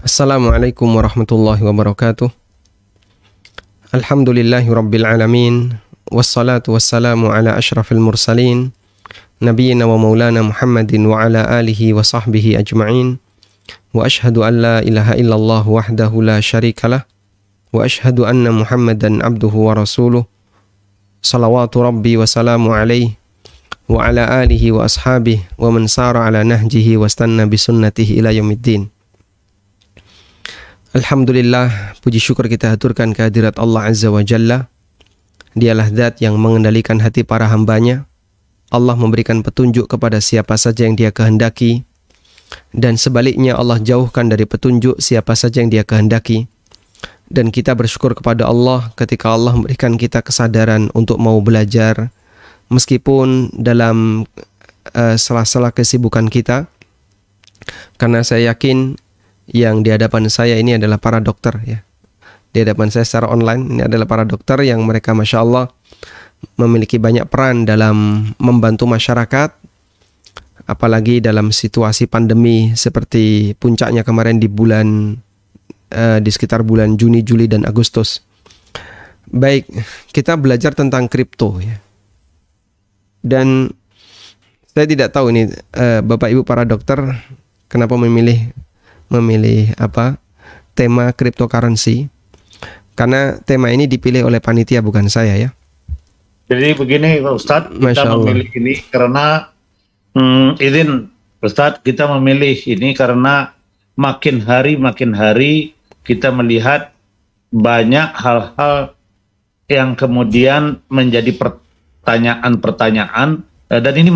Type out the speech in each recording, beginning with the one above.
Assalamualaikum warahmatullahi wabarakatuh. Alhamdulillahi rabbil alamin. Wassalatu wassalamu ala ashrafil mursalin Nabiyyina wa maulana Muhammadin wa ala alihi wa sahbihi ajma'in. Wa ashhadu an la ilaha illallah wahdahu la syarikalah. Wa ashhadu anna Muhammadan abduhu wa rasuluh. Salawatu rabbi wa salamu alaihi wa ala alihi wa ashabihi wa man sara ala nahjihi wa stanna bisunnatihi ila yaumiddin. Alhamdulillah, puji syukur kita haturkan kehadirat Allah Azza wa Jalla. Dialah zat yang mengendalikan hati para hambanya. Allah memberikan petunjuk kepada siapa saja yang Dia kehendaki, dan sebaliknya Allah jauhkan dari petunjuk siapa saja yang Dia kehendaki. Dan kita bersyukur kepada Allah ketika Allah memberikan kita kesadaran untuk mau belajar, meskipun dalam sela-sela kesibukan kita. Karena saya yakin yang di hadapan saya ini adalah para dokter, ya. Di hadapan saya secara online ini adalah para dokter yang mereka Masya Allah memiliki banyak peran dalam membantu masyarakat, apalagi dalam situasi pandemi seperti puncaknya kemarin di sekitar bulan Juni, Juli, dan Agustus. Baik, kita belajar tentang kripto, ya. Dan saya tidak tahu ini Bapak Ibu para dokter kenapa memilih tema cryptocurrency, karena tema ini dipilih oleh panitia, bukan saya, ya. Jadi begini Pak Ustadz, kita memilih ini karena izin Ustadz, kita memilih ini karena makin hari kita melihat banyak hal-hal yang kemudian menjadi pertanyaan-pertanyaan, dan ini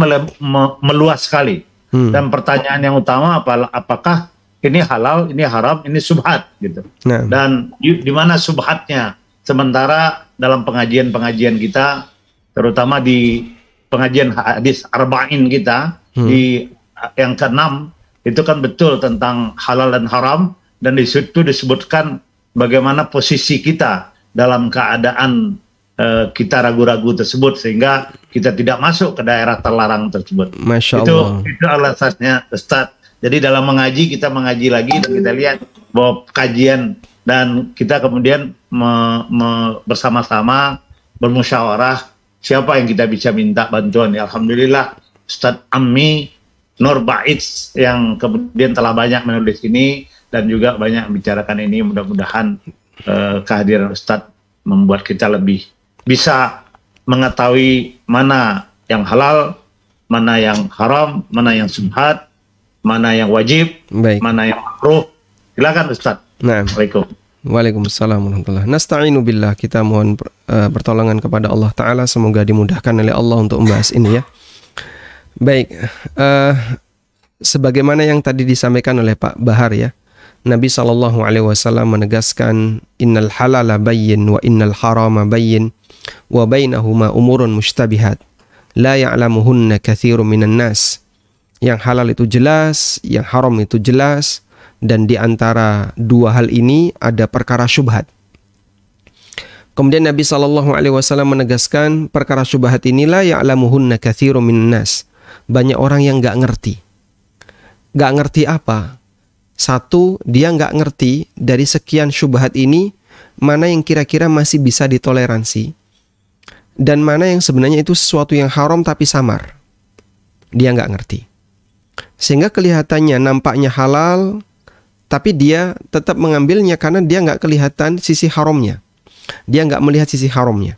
meluas sekali. Dan pertanyaan yang utama apakah ini halal, ini haram, ini subhat, gitu. Nah. Dan di mana subhatnya? Sementara dalam pengajian-pengajian kita, terutama di pengajian hadis arba'in kita, di yang ke-6, itu kan betul tentang halal dan haram, dan di situ disebutkan bagaimana posisi kita dalam keadaan kita ragu-ragu tersebut, sehingga kita tidak masuk ke daerah terlarang tersebut. Masya Allah. Itu alasannya, Ustaz. Jadi dalam mengaji, kita mengaji lagi dan kita lihat bahwa kajian, dan kita kemudian bersama-sama bermusyawarah siapa yang kita bisa minta bantuan. Ya, Alhamdulillah Ustadz Ammi Nur Ba'id yang kemudian telah banyak menulis ini dan juga banyak membicarakan ini. Mudah-mudahan kehadiran Ustadz membuat kita lebih bisa mengetahui mana yang halal, mana yang haram, mana yang subhat, mana yang wajib, mana yang makruh. Silakan Ustaz. Nah. Waalaikumsalam warahmatullahi wabarakatuh. Nasta'inu billah, kita mohon pertolongan kepada Allah Ta'ala, semoga dimudahkan oleh Allah untuk membahas ini, ya. Baik, sebagaimana yang tadi disampaikan oleh Pak Bahar, ya, Nabi SAW menegaskan innal halala bayyin wa innal harama bayyin wa bainahuma umurun mushtabihat la ya'lamuhunna katsirun minan nas. Yang halal itu jelas, yang haram itu jelas, dan di antara dua hal ini ada perkara syubhat. Kemudian Nabi SAW menegaskan perkara syubhat inilah ya'lamuhunna katsirun minan nas. Banyak orang yang nggak ngerti. Nggak ngerti apa? Satu, dia nggak ngerti dari sekian syubhat ini mana yang kira-kira masih bisa ditoleransi, dan mana yang sebenarnya itu sesuatu yang haram tapi samar. Dia nggak ngerti. Sehingga kelihatannya nampaknya halal, tapi dia tetap mengambilnya karena dia nggak kelihatan sisi haramnya. Dia nggak melihat sisi haramnya.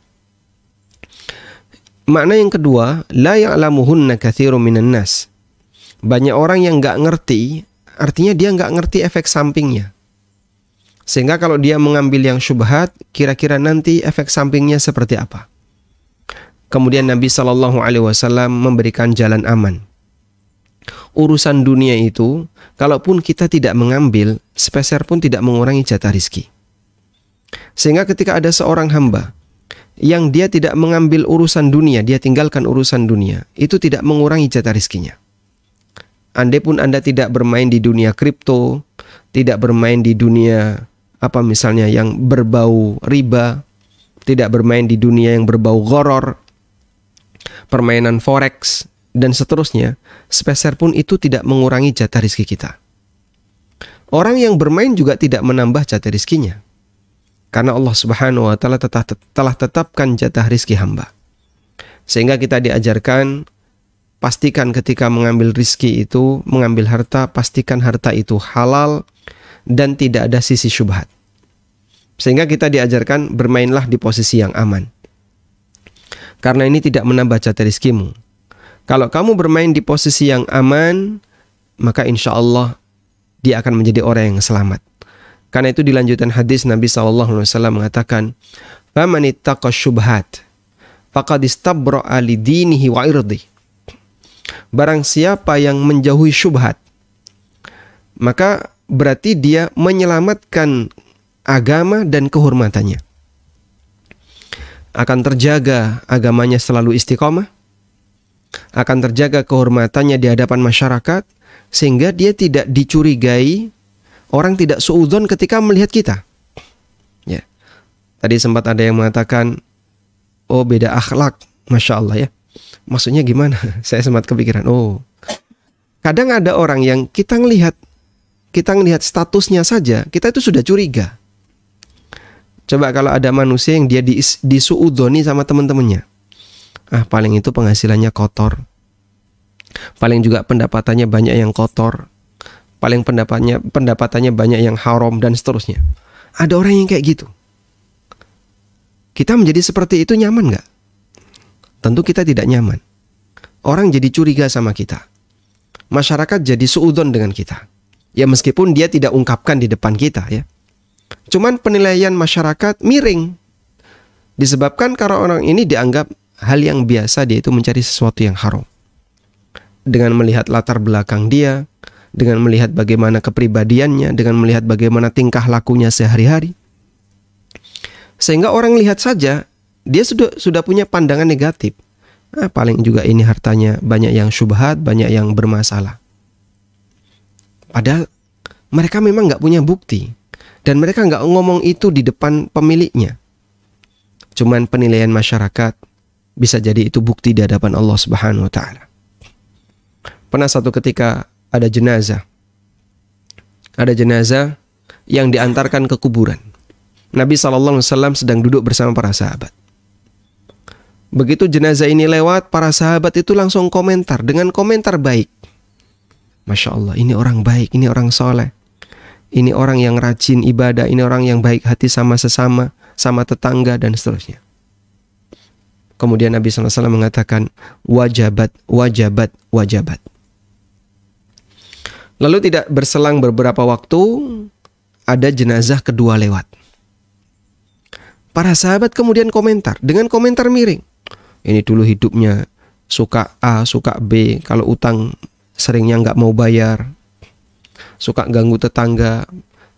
Makna yang kedua, la ya'lamuhunna katsirun minan nas. Banyak orang yang nggak ngerti, artinya dia nggak ngerti efek sampingnya. Sehingga kalau dia mengambil yang syubhat, kira-kira nanti efek sampingnya seperti apa. Kemudian Nabi SAW memberikan jalan aman. Urusan dunia itu, kalaupun kita tidak mengambil, sepeser pun tidak mengurangi jatah rizki. Sehingga ketika ada seorang hamba yang dia tidak mengambil urusan dunia, dia tinggalkan urusan dunia, itu tidak mengurangi jatah rizkinya. Andai pun Anda tidak bermain di dunia kripto, tidak bermain di dunia misalnya yang berbau riba, tidak bermain di dunia yang berbau gharar, permainan forex, dan seterusnya, sepeser pun itu tidak mengurangi jatah rizki kita. Orang yang bermain juga tidak menambah jatah rizkinya. Karena Allah Subhanahu wa Ta'ala telah tetapkan jatah rizki hamba. Sehingga kita diajarkan, pastikan ketika mengambil rizki itu, mengambil harta, pastikan harta itu halal dan tidak ada sisi syubhat. Sehingga kita diajarkan bermainlah di posisi yang aman. Karena ini tidak menambah jatah rizkimu. Kalau kamu bermain di posisi yang aman, maka insya Allah dia akan menjadi orang yang selamat. Karena itu dilanjutkan hadis Nabi SAW mengatakan, "Faman ittaqa syubhat, faqad istabra'a li dinihi wa irdi." Barang siapa yang menjauhi syubhat, maka berarti dia menyelamatkan agama dan kehormatannya. Akan terjaga agamanya selalu istiqomah, akan terjaga kehormatannya di hadapan masyarakat, sehingga dia tidak dicurigai, orang tidak suudzon ketika melihat kita. Ya. Tadi sempat ada yang mengatakan, oh beda akhlak, Masya Allah ya. Maksudnya gimana? Saya sempat kepikiran, oh kadang ada orang yang kita ngelihat statusnya saja, kita itu sudah curiga. Coba kalau ada manusia yang dia disuudzoni sama teman-temannya. Paling itu penghasilannya kotor. Paling juga pendapatannya banyak yang kotor. Paling pendapatannya banyak yang haram dan seterusnya. Ada orang yang kayak gitu. Kita menjadi seperti itu nyaman nggak? Tentu kita tidak nyaman. Orang jadi curiga sama kita. Masyarakat jadi suudzon dengan kita. Ya meskipun dia tidak ungkapkan di depan kita ya. Cuman penilaian masyarakat miring. Disebabkan karena orang ini dianggap hal yang biasa, dia itu mencari sesuatu yang haram. Dengan melihat latar belakang dia, dengan melihat bagaimana kepribadiannya, dengan melihat bagaimana tingkah lakunya sehari-hari. Sehingga orang lihat saja, dia sudah punya pandangan negatif. Paling juga ini hartanya banyak yang syubhat, banyak yang bermasalah. Padahal mereka memang nggak punya bukti. Dan mereka nggak ngomong itu di depan pemiliknya. Cuman penilaian masyarakat bisa jadi itu bukti di hadapan Allah Subhanahu wa Ta'ala. Pernah satu ketika ada jenazah. Ada jenazah yang diantarkan ke kuburan. Nabi SAW sedang duduk bersama para sahabat. Begitu jenazah ini lewat, para sahabat itu langsung komentar dengan komentar baik. Masya Allah, ini orang baik, ini orang soleh. Ini orang yang rajin ibadah, ini orang yang baik hati sama sesama, sama tetangga dan seterusnya. Kemudian Nabi SAW mengatakan, wajabat, wajabat, wajabat. Lalu tidak berselang beberapa waktu, ada jenazah kedua lewat. Para sahabat kemudian komentar, dengan komentar miring. Ini dulu hidupnya suka A, suka B, kalau utang seringnya nggak mau bayar. Suka ganggu tetangga,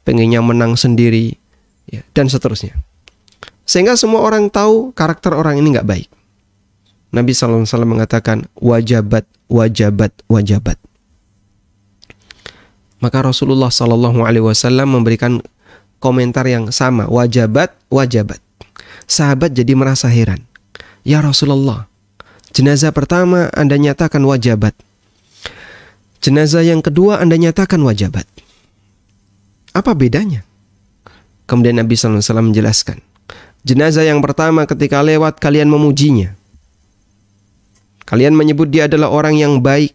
pengennya menang sendiri, ya, dan seterusnya. Sehingga semua orang tahu karakter orang ini nggak baik. Nabi SAW mengatakan, wajabat, wajabat, wajabat. Maka Rasulullah SAW memberikan komentar yang sama, wajabat, wajabat. Sahabat jadi merasa heran. Ya Rasulullah, jenazah pertama Anda nyatakan wajabat. Jenazah yang kedua Anda nyatakan wajabat. Apa bedanya? Kemudian Nabi SAW menjelaskan. Jenazah yang pertama ketika lewat kalian memujinya. Kalian menyebut dia adalah orang yang baik.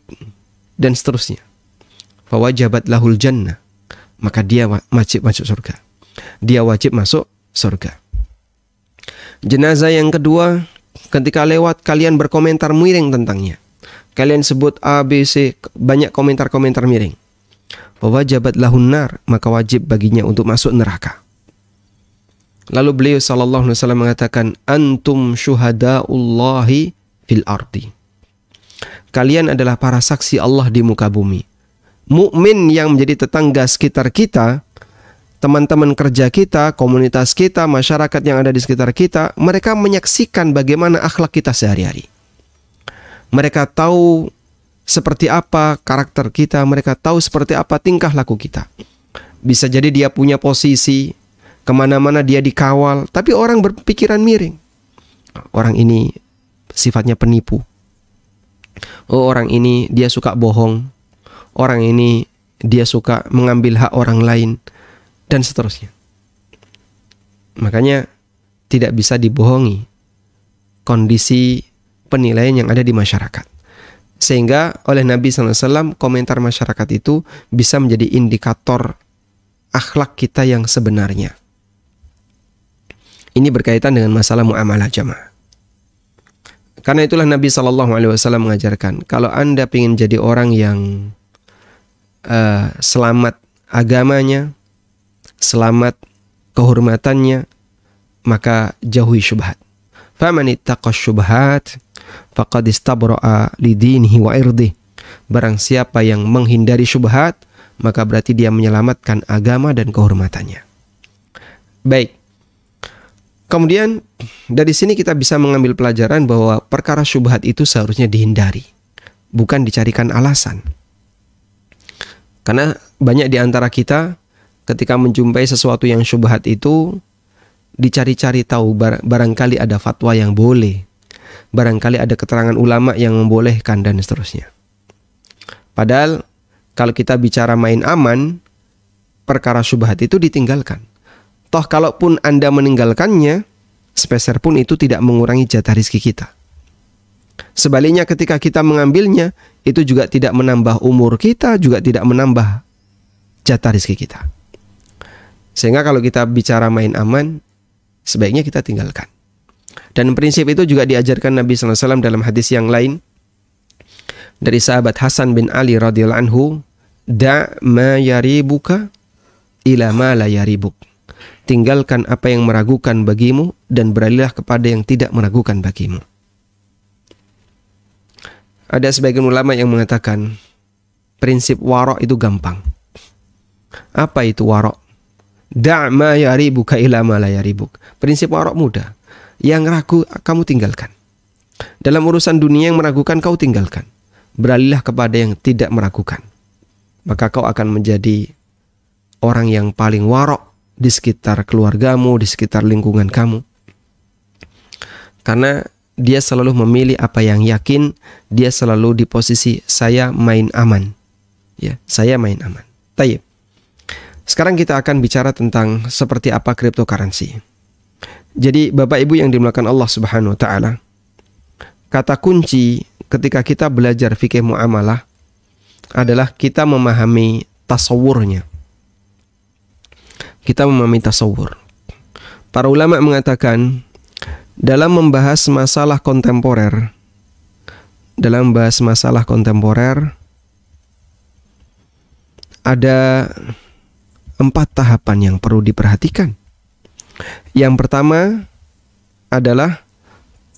Dan seterusnya. Fawajabat lahul jannah. Maka dia wajib masuk surga. Dia wajib masuk surga. Jenazah yang kedua ketika lewat kalian berkomentar miring tentangnya. Kalian sebut A, B, C, banyak komentar-komentar miring. Wajabat lahun nar, maka wajib baginya untuk masuk neraka. Lalu beliau sallallahu alaihi wasallam mengatakan, antum syuhadaullahi fil ardi. Kalian adalah para saksi Allah di muka bumi. Mukmin yang menjadi tetangga sekitar kita, teman-teman kerja kita, komunitas kita, masyarakat yang ada di sekitar kita, mereka menyaksikan bagaimana akhlak kita sehari-hari. Mereka tahu seperti apa karakter kita, mereka tahu seperti apa tingkah laku kita. Bisa jadi dia punya posisi, kemana-mana dia dikawal, tapi orang berpikiran miring. Orang ini sifatnya penipu. Oh, orang ini dia suka bohong. Orang ini dia suka mengambil hak orang lain, dan seterusnya. Makanya tidak bisa dibohongi kondisi penilaian yang ada di masyarakat. Sehingga oleh Nabi SAW, komentar masyarakat itu bisa menjadi indikator akhlak kita yang sebenarnya. Ini berkaitan dengan masalah muamalah jamaah. Karena itulah Nabi SAW mengajarkan, kalau Anda ingin jadi orang yang selamat agamanya, selamat kehormatannya, maka jauhi syubhat. Faman ittaqa syubhat faqad istabra'a lidinihi wa irdih. Barang siapa yang menghindari syubhat, maka berarti dia menyelamatkan agama dan kehormatannya. Baik. Kemudian dari sini kita bisa mengambil pelajaran bahwa perkara syubhat itu seharusnya dihindari, bukan dicarikan alasan. Karena banyak di antara kita ketika menjumpai sesuatu yang syubhat itu dicari-cari tahu, barangkali ada fatwa yang boleh, barangkali ada keterangan ulama yang membolehkan, dan seterusnya. Padahal kalau kita bicara main aman, perkara syubhat itu ditinggalkan. Toh kalaupun Anda meninggalkannya, sepeser pun itu tidak mengurangi jatah rezeki kita. Sebaliknya ketika kita mengambilnya, itu juga tidak menambah umur kita, juga tidak menambah jatah rezeki kita. Sehingga kalau kita bicara main aman, sebaiknya kita tinggalkan. Dan prinsip itu juga diajarkan Nabi SAW dalam hadis yang lain dari sahabat Hasan bin Ali radhiyallahu anhu, da' ma yaribuka ila ma la yaribuk. Tinggalkan apa yang meragukan bagimu dan beralihlah kepada yang tidak meragukan bagimu. Ada sebagian ulama yang mengatakan prinsip warok itu gampang. Apa itu warok? Da' ma yaribuka ila ma la yaribuk. Prinsip warok mudah. Yang ragu kamu tinggalkan. Dalam urusan dunia yang meragukan kau tinggalkan. Beralihlah kepada yang tidak meragukan. Maka kau akan menjadi orang yang paling warok di sekitar keluargamu, di sekitar lingkungan kamu. Karena dia selalu memilih apa yang yakin, dia selalu di posisi saya main aman. Ya, saya main aman. Tayyib. Sekarang kita akan bicara tentang seperti apa cryptocurrency. Jadi Bapak Ibu yang dimuliakan Allah Subhanahu wa taala, kata kunci ketika kita belajar fikih muamalah adalah kita memahami tasawurnya. Kita memahami tasawur. Para ulama mengatakan dalam membahas masalah kontemporer, ada 4 tahapan yang perlu diperhatikan. Yang pertama adalah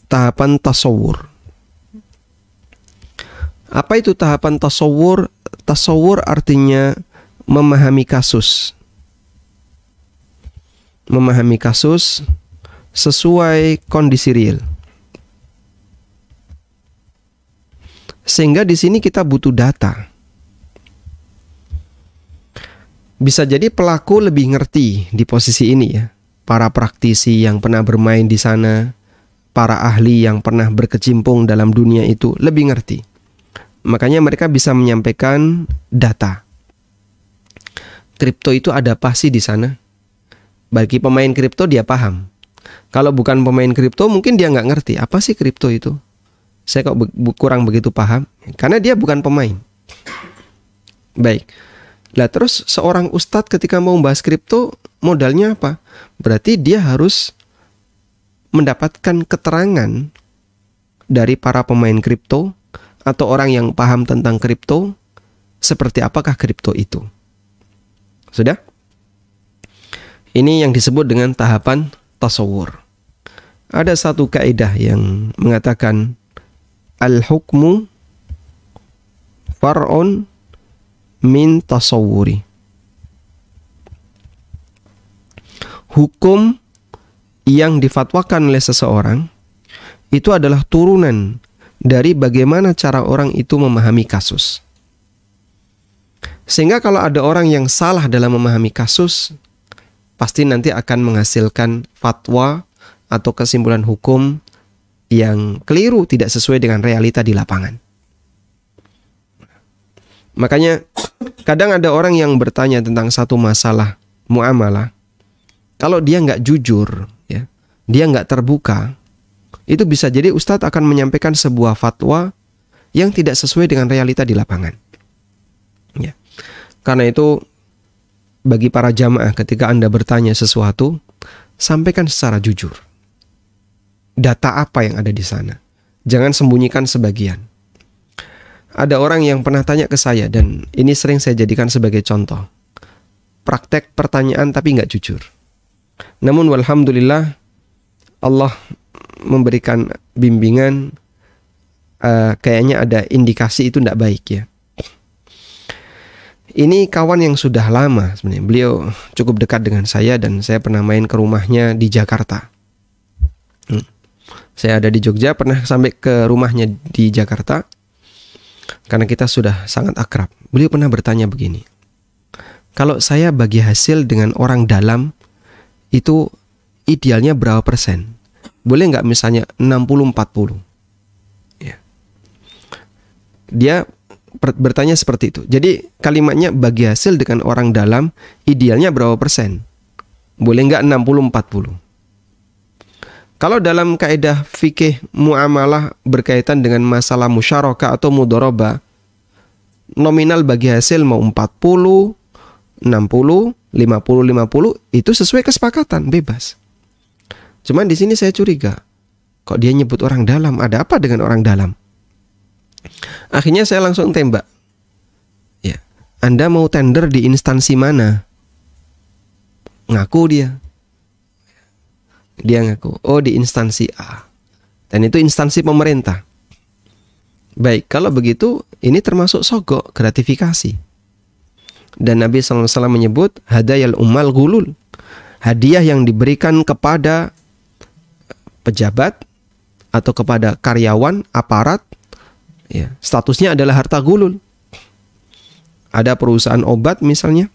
tahapan tasawur. Apa itu tahapan tasawur? Tasawur artinya memahami kasus. Memahami kasus sesuai kondisi real. Sehingga di sini kita butuh data. Bisa jadi pelaku lebih ngerti di posisi ini ya. Para praktisi yang pernah bermain di sana, para ahli yang pernah berkecimpung dalam dunia itu lebih ngerti. Makanya mereka bisa menyampaikan data. Kripto itu ada apa sih di sana? Bagi pemain kripto dia paham. Kalau bukan pemain kripto mungkin dia nggak ngerti apa sih kripto itu. Saya kok kurang begitu paham. Karena dia bukan pemain. Baik. Lah terus seorang ustadz ketika mau membahas kripto modalnya apa? Berarti dia harus mendapatkan keterangan dari para pemain kripto atau orang yang paham tentang kripto, seperti apakah kripto itu. Sudah? Ini yang disebut dengan tahapan tasawur. Ada satu kaidah yang mengatakan al-hukmu far'un min tasawuri. Hukum yang difatwakan oleh seseorang itu adalah turunan dari bagaimana cara orang itu memahami kasus. Sehingga kalau ada orang yang salah dalam memahami kasus, pasti nanti akan menghasilkan fatwa atau kesimpulan hukum yang keliru, tidak sesuai dengan realita di lapangan. Makanya kadang ada orang yang bertanya tentang satu masalah muamalah, kalau dia nggak jujur, ya, dia nggak terbuka, itu bisa jadi Ustadz akan menyampaikan sebuah fatwa yang tidak sesuai dengan realita di lapangan. Ya. Karena itu, bagi para jamaah ketika Anda bertanya sesuatu, sampaikan secara jujur. Data apa yang ada di sana? Jangan sembunyikan sebagian. Ada orang yang pernah tanya ke saya, dan ini sering saya jadikan sebagai contoh. Praktek pertanyaan tapi nggak jujur. Namun walhamdulillah, Allah memberikan bimbingan, kayaknya ada indikasi itu nggak baik ya. Ini kawan yang sudah lama sebenarnya. Beliau cukup dekat dengan saya dan saya pernah main ke rumahnya di Jakarta. Saya ada di Jogja, pernah sampai ke rumahnya di Jakarta. Karena kita sudah sangat akrab. Beliau pernah bertanya begini, kalau saya bagi hasil dengan orang dalam, itu idealnya berapa persen? Boleh nggak misalnya 60-40? Ya. Dia bertanya seperti itu. Jadi kalimatnya bagi hasil dengan orang dalam, idealnya berapa persen? Boleh nggak 60-40? Kalau dalam kaidah fikih muamalah berkaitan dengan masalah musyarakah atau mudharabah, nominal bagi hasil mau 40, 60, 50, itu sesuai kesepakatan, bebas. Cuman di sini saya curiga, kok dia nyebut orang dalam, ada apa dengan orang dalam? Akhirnya saya langsung tembak. Ya, Anda mau tender di instansi mana? Ngaku dia. Dia ngaku, oh di instansi A. Dan itu instansi pemerintah. Baik, kalau begitu ini termasuk sogok, gratifikasi. Dan Nabi SAW menyebut hadayal ummal gulul, hadiah yang diberikan kepada pejabat atau kepada karyawan, aparat, ya, statusnya adalah harta gulul. Ada perusahaan obat misalnya,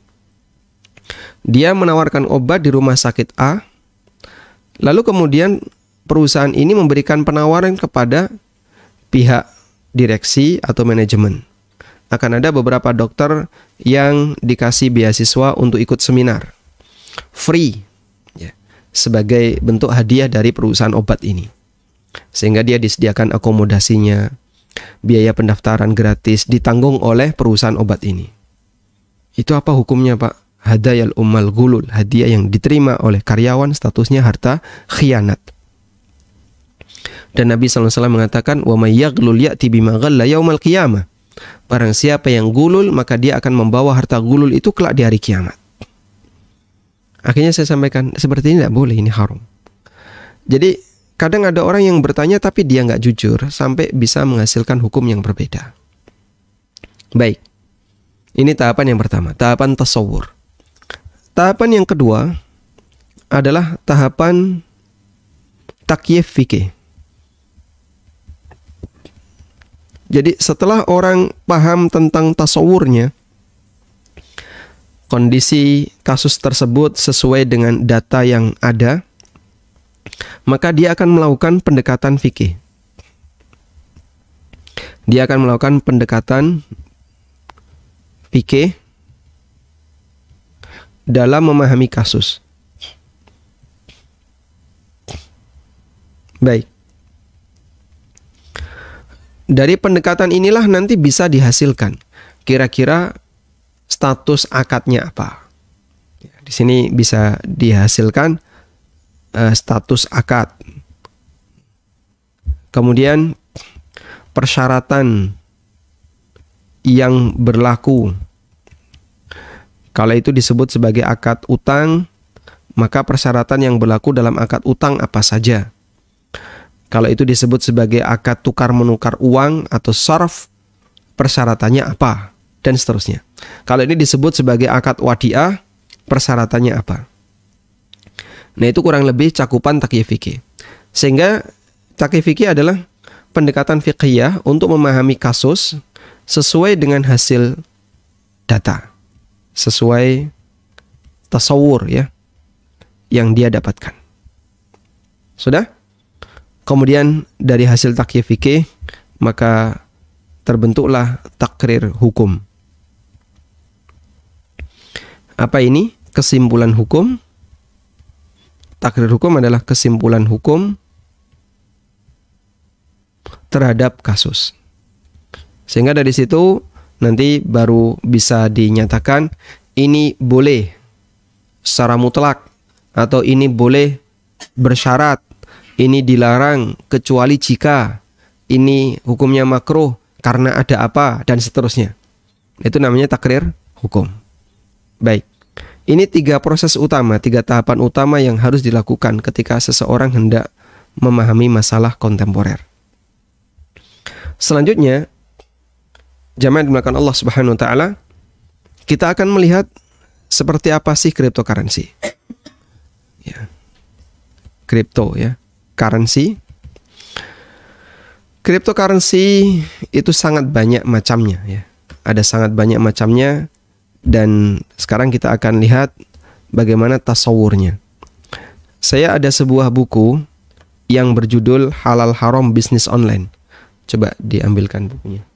dia menawarkan obat di rumah sakit A, lalu kemudian perusahaan ini memberikan penawaran kepada pihak direksi atau manajemen. Akan ada beberapa dokter yang dikasih beasiswa untuk ikut seminar free, ya, sebagai bentuk hadiah dari perusahaan obat ini. Sehingga dia disediakan akomodasinya, biaya pendaftaran gratis ditanggung oleh perusahaan obat ini. Itu apa hukumnya, Pak? Hadayal ummal gulul, hadiah yang diterima oleh karyawan, statusnya harta khianat. Dan Nabi SAW mengatakan, wa may yaghlul ya'ti bima ghalla yaumal qiyamah. Barang siapa yang gulul, maka dia akan membawa harta gulul itu kelak di hari kiamat. Akhirnya saya sampaikan, seperti ini tidak boleh, ini haram. Jadi kadang ada orang yang bertanya tapi dia nggak jujur, sampai bisa menghasilkan hukum yang berbeda. Baik, ini tahapan yang pertama, tahapan tasawur. Tahapan yang kedua adalah tahapan takyif fikih. Jadi setelah orang paham tentang tasawurnya, kondisi kasus tersebut sesuai dengan data yang ada, maka dia akan melakukan pendekatan fikih. Dia akan melakukan pendekatan fikih dalam memahami kasus. Baik. Dari pendekatan inilah nanti bisa dihasilkan kira-kira status akadnya apa. Di sini bisa dihasilkan status akad. Kemudian persyaratan yang berlaku. Kalau itu disebut sebagai akad utang, maka persyaratan yang berlaku dalam akad utang apa saja? Kalau itu disebut sebagai akad tukar-menukar uang atau sarf, persyaratannya apa? Dan seterusnya. Kalau ini disebut sebagai akad wadiah, persyaratannya apa? Nah, itu kurang lebih cakupan takyif fikih. Sehingga takyif fikih adalah pendekatan fiqhiyah untuk memahami kasus sesuai dengan hasil data, sesuai tasawur ya yang dia dapatkan. Sudah? Kemudian dari hasil takyif fikih maka terbentuklah takrir hukum. Apa ini? Kesimpulan hukum. Takrir hukum adalah kesimpulan hukum terhadap kasus. Sehingga dari situ nanti baru bisa dinyatakan ini boleh secara mutlak atau ini boleh bersyarat, ini dilarang kecuali jika, ini hukumnya makruh karena ada apa, dan seterusnya. Itu namanya takrir hukum. Baik. Ini 3 proses utama, 3 tahapan utama yang harus dilakukan ketika seseorang hendak memahami masalah kontemporer. Selanjutnya, jamaah dimulakan Allah Subhanahu wa taala, kita akan melihat seperti apa sih cryptocurrency. Ya. Crypto ya, currency. Cryptocurrency itu sangat banyak macamnya ya. Ada sangat banyak macamnya. Dan sekarang kita akan lihat bagaimana tasawurnya. Saya ada sebuah buku yang berjudul Halal Haram Bisnis Online. Coba diambilkan bukunya.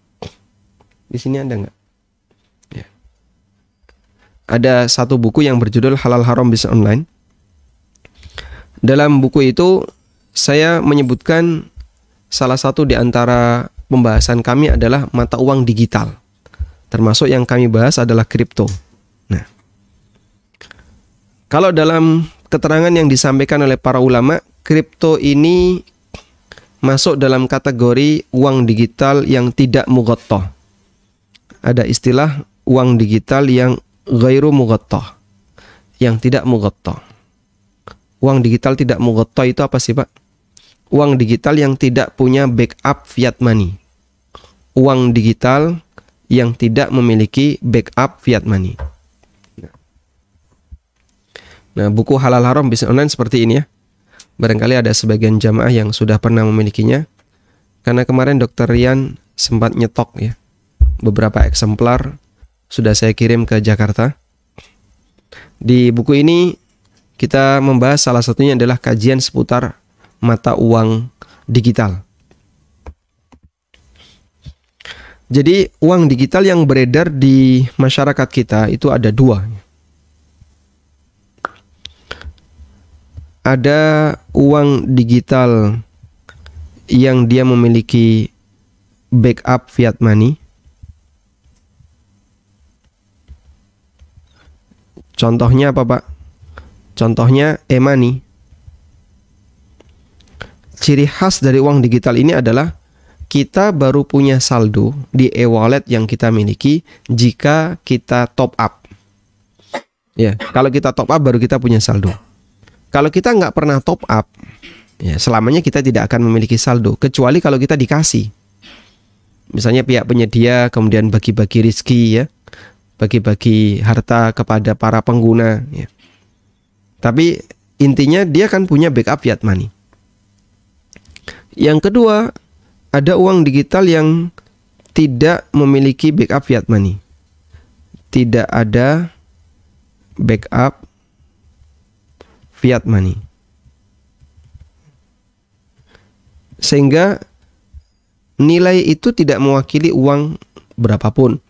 Di sini ada nggak? Ya. Ada satu buku yang berjudul Halal Haram Bisnis Online. Dalam buku itu saya menyebutkan salah satu di antara pembahasan kami adalah mata uang digital. Termasuk yang kami bahas adalah kripto. Nah, kalau dalam keterangan yang disampaikan oleh para ulama, kripto ini masuk dalam kategori uang digital yang tidak mughattah. Ada istilah uang digital yang ghairu mughattah, yang tidak mughattah. Uang digital tidak mughattah itu apa sih, Pak? Uang digital yang tidak punya backup fiat money. Uang digital yang tidak memiliki backup fiat money. Nah, buku Halal Haram Bisnis Online seperti ini ya. Barangkali ada sebagian jamaah yang sudah pernah memilikinya. Karena kemarin Dr. Rian sempat nyetok ya. Beberapa eksemplar sudah saya kirim ke Jakarta. Di buku ini kita membahas salah satunya adalah kajian seputar mata uang digital. Jadi uang digital yang beredar di masyarakat kita itu ada 2. Ada uang digital yang dia memiliki backup fiat money. Contohnya apa, Pak? Contohnya e-money. Ciri khas dari uang digital ini adalah kita baru punya saldo di e-wallet yang kita miliki jika kita top up. Ya, kalau kita top up baru kita punya saldo. Kalau kita nggak pernah top up, ya selamanya kita tidak akan memiliki saldo, kecuali kalau kita dikasih. Misalnya pihak penyedia kemudian bagi-bagi rezeki ya, bagi-bagi harta kepada para pengguna. Ya. Tapi intinya dia kan punya backup fiat money. Yang kedua, ada uang digital yang tidak memiliki backup fiat money. Tidak ada backup fiat money. Sehingga nilai itu tidak mewakili uang berapapun.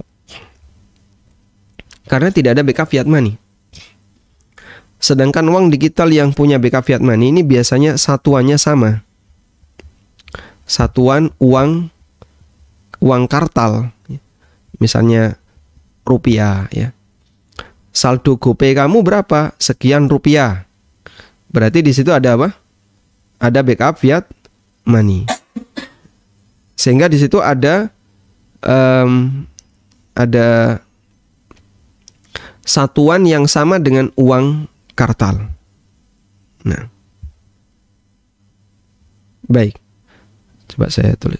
Karena tidak ada backup fiat money. Sedangkan uang digital yang punya backup fiat money ini biasanya satuannya sama. Satuan uang kartal, misalnya rupiah ya. Saldo GoPay kamu berapa? Sekian rupiah. Berarti di situ ada apa? Ada backup fiat money. Sehingga di situ ada satuan yang sama dengan uang kartal. Nah, baik. Coba saya tulis.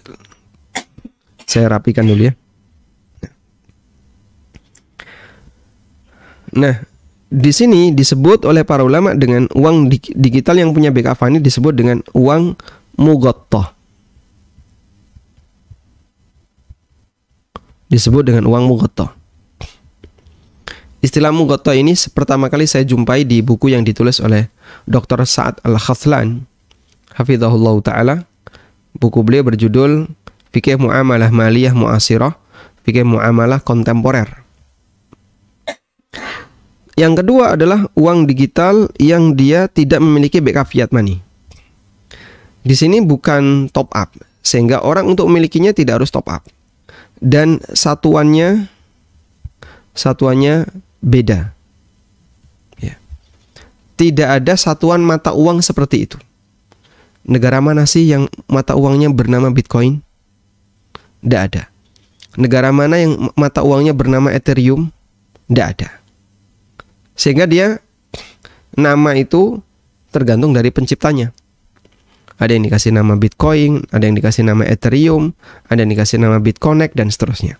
Saya rapikan dulu ya. Nah, di sini disebut oleh para ulama dengan uang digital yang punya backup money disebut dengan uang mughattah. Disebut dengan uang mughattah. Istilah mughattah ini pertama kali saya jumpai di buku yang ditulis oleh Dr. Sa'ad Al-Khathlan, hafizahullah ta'ala. Buku beliau berjudul Fikih Muamalah Maliyah Mu'asirah, Fikih Muamalah Kontemporer. Yang kedua adalah uang digital yang dia tidak memiliki backup fiat money. Di sini bukan top up, sehingga orang untuk memilikinya tidak harus top up. Dan satuannya beda. Ya. Tidak ada satuan mata uang seperti itu. Negara mana sih yang mata uangnya bernama Bitcoin? Tidak ada. Negara mana yang mata uangnya bernama Ethereum? Tidak ada. Sehingga dia nama itu tergantung dari penciptanya. Ada yang dikasih nama Bitcoin, ada yang dikasih nama Ethereum, ada yang dikasih nama Bitconnect, dan seterusnya.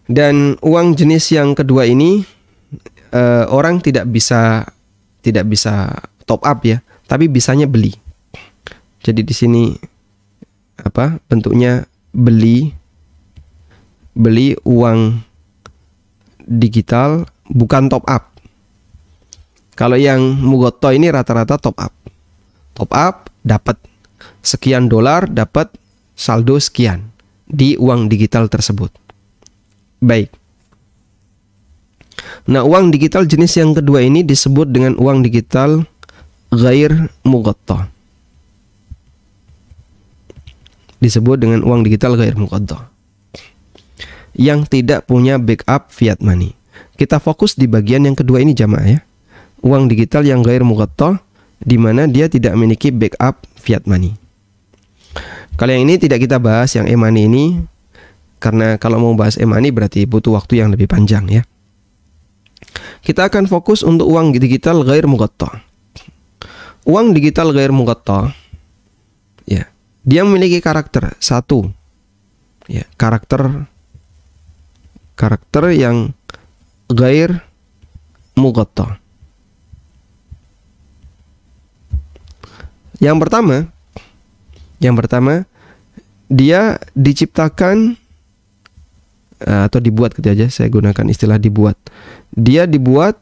Dan uang jenis yang kedua ini orang tidak bisa top up ya, tapi bisanya beli. Jadi di sini bentuknya beli uang digital, bukan top up. Kalau yang Mugoto ini rata-rata top up. Top up dapat sekian dolar, dapat saldo sekian di uang digital tersebut. Baik. Nah, uang digital jenis yang kedua ini disebut dengan uang digital ghair Mugoto. Disebut dengan uang digital ghair Mugoto, yang tidak punya backup fiat money. Kita fokus di bagian yang kedua ini jamaah ya. Uang digital yang ghair Mugoto, di mana dia tidak memiliki backup fiat money. Kalau yang ini tidak kita bahas, yang e-money ini, karena kalau mau bahas e-money berarti butuh waktu yang lebih panjang ya. Kita akan fokus untuk uang digital ghair Mugoto. Uang digital ghair Mugoto, ya, dia memiliki karakter satu, ya, karakter yang ghair Mugoto. Yang pertama, dia diciptakan atau dibuat gitu aja, saya gunakan istilah dibuat. Dia dibuat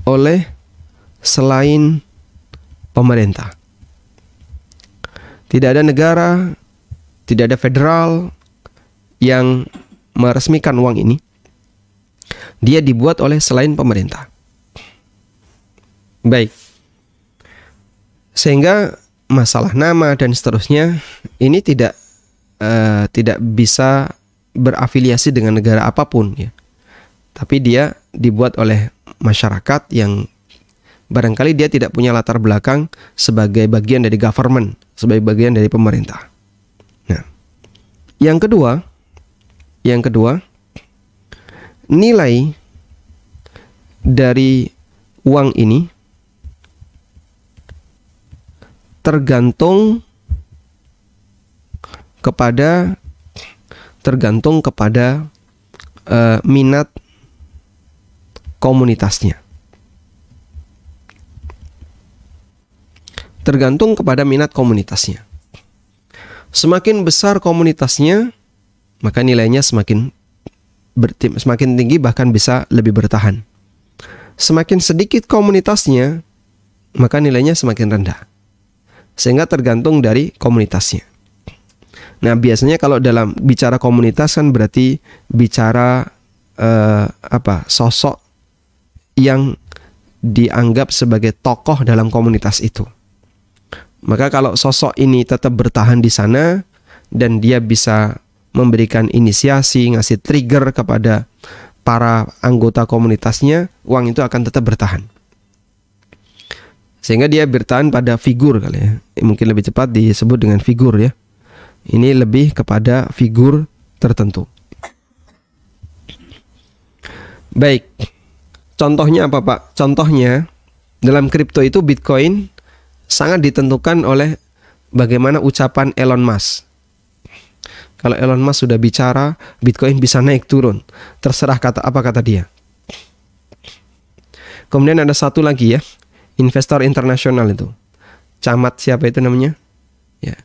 oleh selain pemerintah. Tidak ada negara, tidak ada federal yang meresmikan uang ini. Dia dibuat oleh selain pemerintah. Baik. Sehingga masalah nama dan seterusnya ini tidak bisa berafiliasi dengan negara apapun ya. Tapi dia dibuat oleh masyarakat yang barangkali dia tidak punya latar belakang sebagai bagian dari government, sebagai bagian dari pemerintah. Nah, yang kedua, nilai dari uang ini tergantung kepada minat komunitasnya. Tergantung kepada minat komunitasnya. Semakin besar komunitasnya, maka nilainya semakin tinggi, bahkan bisa lebih bertahan. Semakin sedikit komunitasnya, maka nilainya semakin rendah. Sehingga tergantung dari komunitasnya. Nah, biasanya kalau dalam bicara komunitas kan berarti bicara sosok yang dianggap sebagai tokoh dalam komunitas itu. Maka kalau sosok ini tetap bertahan di sana dan dia bisa memberikan inisiasi, ngasih trigger kepada para anggota komunitasnya, uang itu akan tetap bertahan. Sehingga dia bertahan pada figur kali ya. Mungkin lebih cepat disebut dengan figur ya. Ini lebih kepada figur tertentu. Baik. Contohnya apa Pak? Contohnya dalam kripto itu Bitcoin sangat ditentukan oleh bagaimana ucapan Elon Musk. Kalau Elon Musk sudah bicara, Bitcoin bisa naik turun. Terserah apa kata dia. Kemudian ada satu lagi ya. Investor internasional itu, Camat siapa itu namanya? Ya,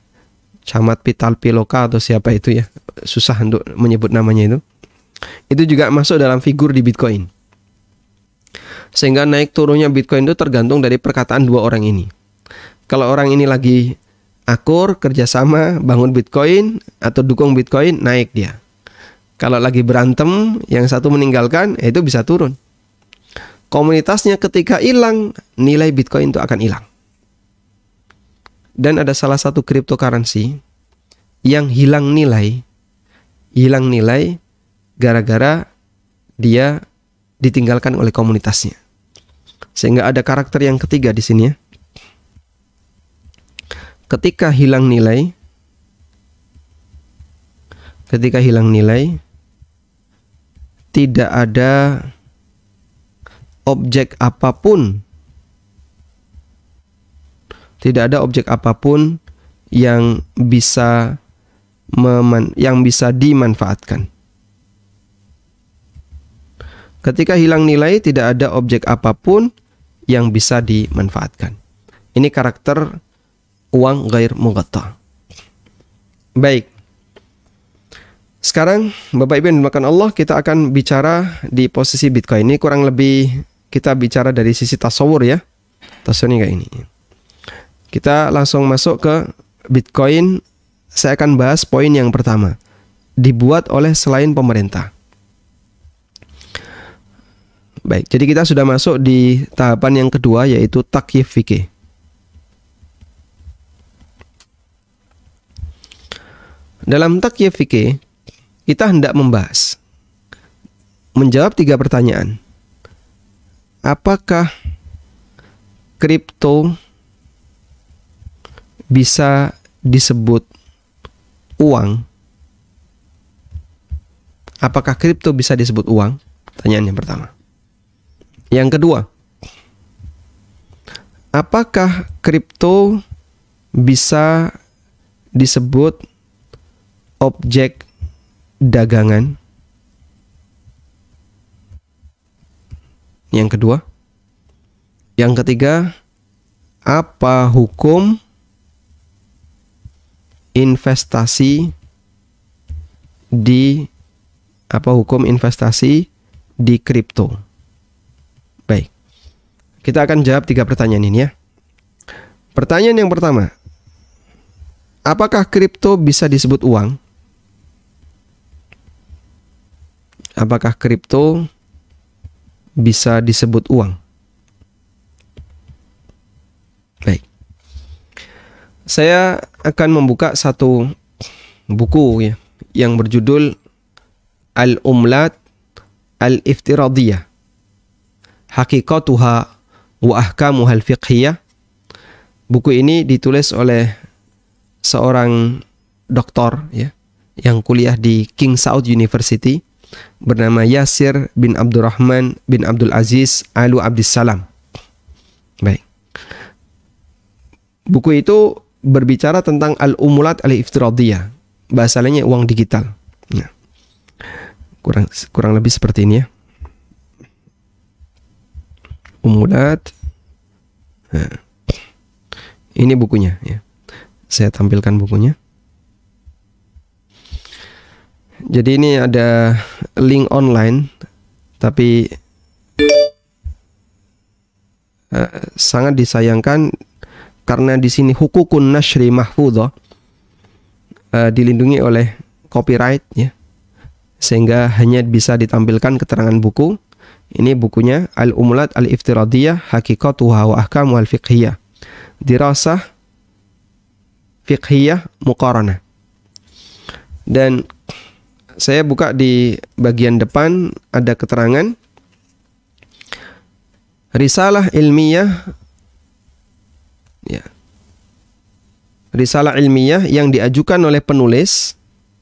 Camat Pitalpiloka atau siapa itu ya, susah untuk menyebut namanya itu. Itu juga masuk dalam figur di Bitcoin. Sehingga naik turunnya Bitcoin itu tergantung dari perkataan dua orang ini. Kalau orang ini lagi akur, kerjasama, bangun Bitcoin atau dukung Bitcoin, naik dia. Kalau lagi berantem, yang satu meninggalkan, itu bisa turun. Komunitasnya ketika hilang, nilai Bitcoin itu akan hilang. Dan ada salah satu cryptocurrency yang hilang nilai gara-gara dia ditinggalkan oleh komunitasnya. Sehingga ada karakter yang ketiga di sini ya. Ketika hilang nilai, tidak ada objek apapun yang bisa dimanfaatkan. Ketika hilang nilai, tidak ada objek apapun yang bisa dimanfaatkan. Ini karakter uang ghair mughatta. Baik. Sekarang Bapak Ibu yang dimuliakan Allah, kita akan bicara di posisi Bitcoin. Ini kurang lebih kita bicara dari sisi tasawur ya. Tasawurnya kayak ini. Kita langsung masuk ke Bitcoin. Saya akan bahas poin yang pertama. Dibuat oleh selain pemerintah. Baik, jadi kita sudah masuk di tahapan yang kedua, yaitu takyif fikih. Dalam takyif fikih, kita hendak menjawab 3 pertanyaan. Apakah kripto bisa disebut uang? Apakah kripto bisa disebut uang? Pertanyaan yang pertama. Yang kedua, apakah kripto bisa disebut objek dagangan? Yang kedua. Yang ketiga, apa hukum investasi di kripto? Baik. Kita akan jawab 3 pertanyaan ini ya. Pertanyaan yang pertama, apakah kripto bisa disebut uang? Apakah kripto bisa disebut uang? Baik. Saya akan membuka satu buku ya, yang berjudul Al-Umlat Al-Iftiradiyah, Haqiqatuha wa Ahkamuha Al-Fiqhiyah. Buku ini ditulis oleh seorang doktor ya, yang kuliah di King Saud University, bernama Yasir bin Abdurrahman bin Abdul Aziz Alu Abdissalam. Baik. Buku itu berbicara tentang Al-Umulat Al-Iftiradiyah. Bahasa lainnya uang digital. Nah, kurang lebih seperti ini ya. Umulat. Nah, ini bukunya ya. Saya tampilkan bukunya. Jadi ini ada link online, tapi sangat disayangkan karena di sini hukukun nashri mahfudhah, dilindungi oleh copyright ya, sehingga hanya bisa ditampilkan keterangan buku. Ini bukunya Al-Umulat Al-Iftiradiyah, Haqiqatuha wa Ahkamuha Al-Fiqhiyah, Dirasah Fiqhiyah Muqaranah. Dan saya buka di bagian depan, ada keterangan risalah ilmiah ya. Risalah ilmiah yang diajukan oleh penulis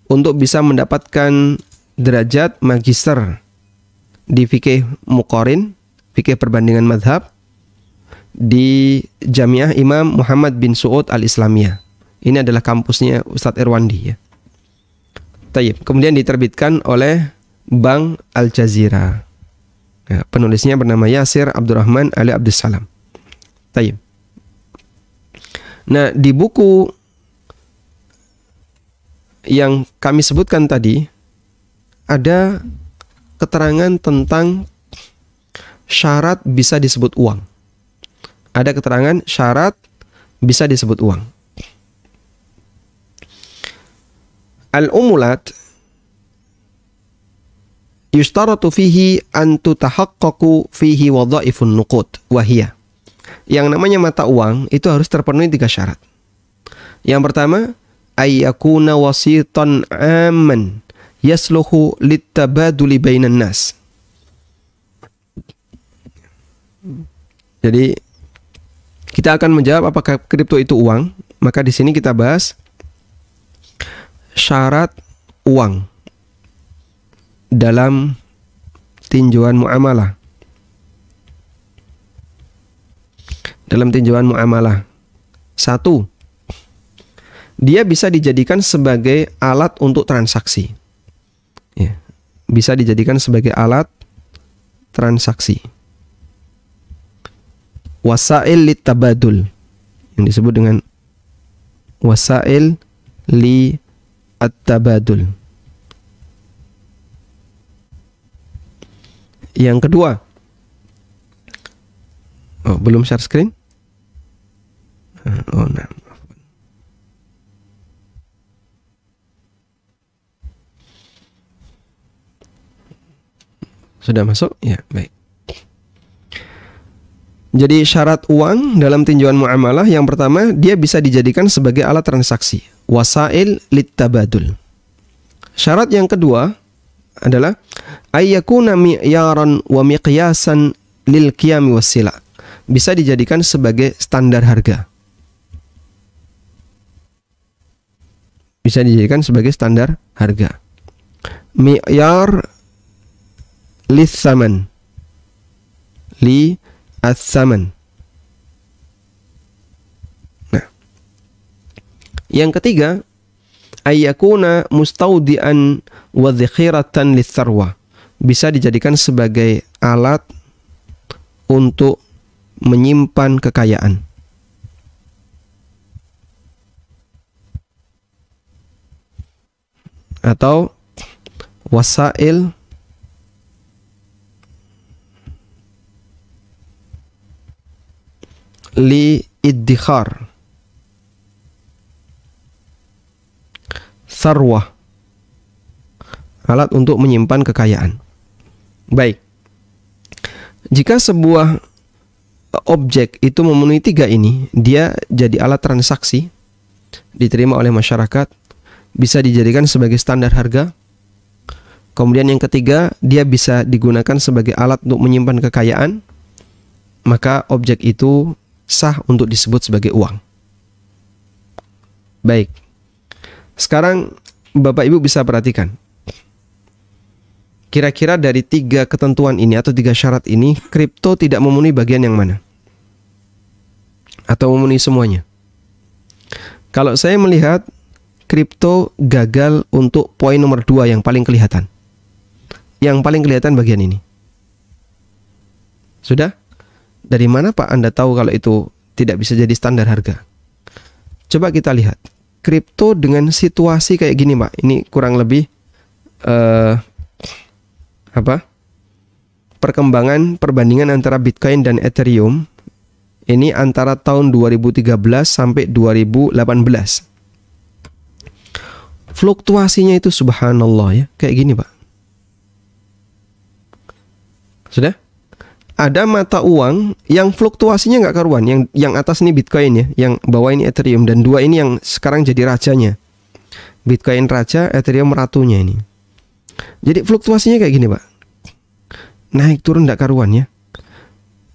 untuk bisa mendapatkan derajat magister di fikih muqarin, fikih perbandingan madhab, di Jamiah Imam Muhammad bin Su'ud Al-Islamiyah. Ini adalah kampusnya Ustadz Irwandi ya. Tayyib. Kemudian diterbitkan oleh Bank Al-Jazira. Ya, penulisnya bernama Yasir Abdurrahman Ali Abdissalam. Tayyib. Nah, di buku yang kami sebutkan tadi ada keterangan tentang syarat bisa disebut uang. Ada keterangan syarat bisa disebut uang. Al-Umulat yushtaratu fihi an tutahaqqaqu fihi wadhaifun nuqud wa hiya. Yang namanya mata uang itu harus terpenuhi 3 syarat. Yang pertama, ayyakuna wasitan amman yasluhu litabaduli bainan nas. Jadi kita akan menjawab apakah kripto itu uang. Maka di sini kita bahas syarat uang dalam tinjauan muamalah. Dalam tinjauan muamalah. 1. Dia bisa dijadikan sebagai alat untuk transaksi. Ya, bisa dijadikan sebagai alat transaksi. Wasail litabadul, yang disebut dengan wasail li at-tabadul. Yang kedua, belum share screen? Nah. Sudah masuk? Ya, baik. Jadi syarat uang dalam tinjauan muamalah yang pertama, dia bisa dijadikan sebagai alat transaksi. Wasail litabadul. Syarat yang kedua adalah ayyakuna mi'yaran wa miqyasan lil qiyami wassila. Bisa dijadikan sebagai standar harga. Bisa dijadikan sebagai standar harga. Mi'yar lis-saman. Li as-saman. Nah, yang ketiga, ayyakuna mustaudian wa dhikhiratan lis-sarwa. Bisa dijadikan sebagai alat untuk menyimpan kekayaan. Atau wasail li iddikhar sarwah, alat untuk menyimpan kekayaan. Baik, jika sebuah objek itu memenuhi 3 ini, dia jadi alat transaksi, diterima oleh masyarakat, bisa dijadikan sebagai standar harga. Kemudian yang ketiga, dia bisa digunakan sebagai alat untuk menyimpan kekayaan, maka objek itu sah untuk disebut sebagai uang. Baik. Sekarang Bapak Ibu bisa perhatikan. Kira-kira dari 3 ketentuan ini atau 3 syarat ini, kripto tidak memenuhi bagian yang mana? Atau memenuhi semuanya? Kalau saya melihat, kripto gagal untuk poin nomor 2 yang paling kelihatan. Yang paling kelihatan bagian ini. Sudah? Dari mana Pak Anda tahu kalau itu tidak bisa jadi standar harga? Coba kita lihat. Kripto dengan situasi kayak gini Pak. Ini kurang lebih perkembangan perbandingan antara Bitcoin dan Ethereum. Ini antara tahun 2013 sampai 2018. Fluktuasinya itu subhanallah ya. Kayak gini Pak. Sudah? Ada mata uang yang fluktuasinya nggak karuan. Yang atas ini Bitcoin ya, yang bawah ini Ethereum, dan 2 ini yang sekarang jadi rajanya. Bitcoin raja, Ethereum ratunya ini. Jadi fluktuasinya kayak gini Pak. Naik turun nggak karuan ya.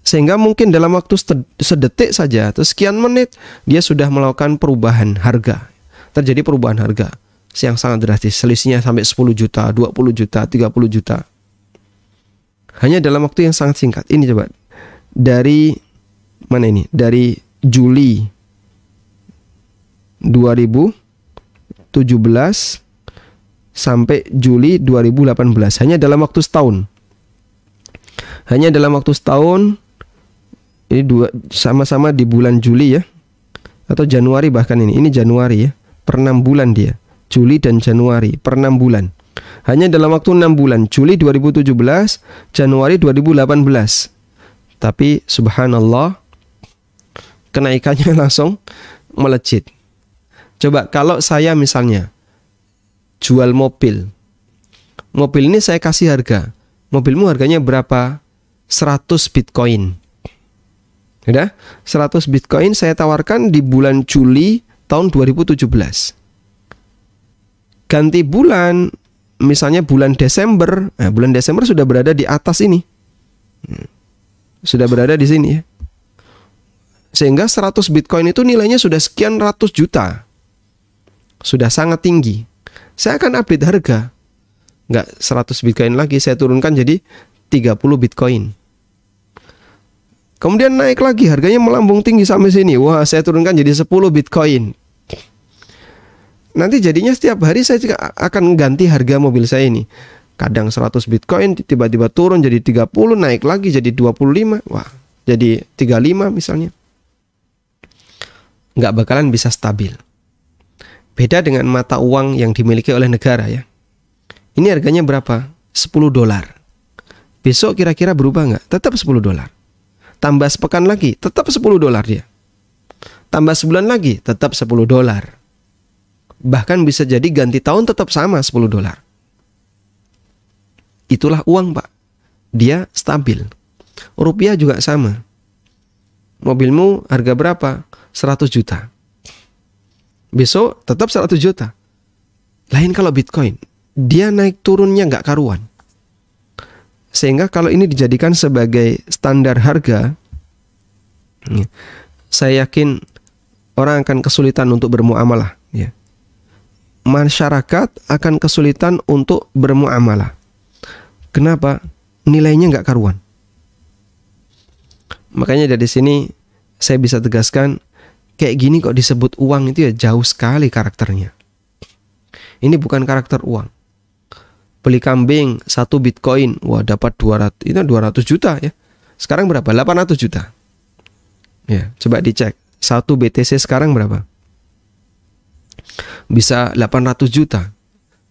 Sehingga mungkin dalam waktu sedetik saja atau sekian menit dia sudah melakukan perubahan harga. Terjadi perubahan harga yang sangat drastis. Selisihnya sampai 10 juta, 20 juta, 30 juta. Hanya dalam waktu yang sangat singkat. Ini coba. Dari mana ini? Dari Juli 2017 sampai Juli 2018. Hanya dalam waktu setahun. Hanya dalam waktu setahun. Ini sama-sama di bulan Juli ya. Atau Januari bahkan ini. Ini Januari ya. Per 6 bulan dia. Juli dan Januari. Per 6 bulan. Hanya dalam waktu 6 bulan, Juli 2017, Januari 2018. Tapi subhanallah, kenaikannya langsung melejit. Coba kalau saya misalnya jual mobil mobil ini saya kasih harga. Mobilmu harganya berapa? 100 Bitcoin. Udah, 100 Bitcoin saya tawarkan di bulan Juli tahun 2017. Ganti bulan, misalnya bulan Desember. Nah, bulan Desember sudah berada di atas ini. Sudah berada di sini ya. Sehingga 100 Bitcoin itu nilainya sudah sekian ratus juta. Sudah sangat tinggi. Saya akan update harga. Nggak 100 Bitcoin lagi, saya turunkan jadi 30 Bitcoin. Kemudian naik lagi, harganya melambung tinggi sampai sini. Wah, saya turunkan jadi 10 Bitcoin. Nanti jadinya setiap hari saya juga akan ganti harga mobil saya ini. Kadang 100 Bitcoin, tiba-tiba turun jadi 30, naik lagi jadi 25. Wah, jadi 35 misalnya. Nggak bakalan bisa stabil. Beda dengan mata uang yang dimiliki oleh negara ya. Ini harganya berapa? 10 dolar. Besok kira-kira berubah nggak? Tetap 10 dolar. Tambah sepekan lagi, tetap 10 dolar dia. Tambah sebulan lagi, tetap 10 dolar. Bahkan bisa jadi ganti tahun tetap sama 10 dolar. Itulah uang, Pak. Dia stabil. Rupiah juga sama. Mobilmu harga berapa? 100 juta. Besok tetap 100 juta. Lain kalau Bitcoin. Dia naik turunnya nggak karuan. Sehingga kalau ini dijadikan sebagai standar harga, saya yakin orang akan kesulitan untuk bermuamalah. Ya. Masyarakat akan kesulitan untuk bermuamalah. Kenapa? Nilainya nggak karuan. Makanya dari sini saya bisa tegaskan, kayak gini kok disebut uang itu ya jauh sekali karakternya. Ini bukan karakter uang. Beli kambing 1 Bitcoin, wah dapat 200, itu 200 juta ya. Sekarang berapa? 800 juta. Ya, coba dicek. 1 BTC sekarang berapa? Bisa 800 juta.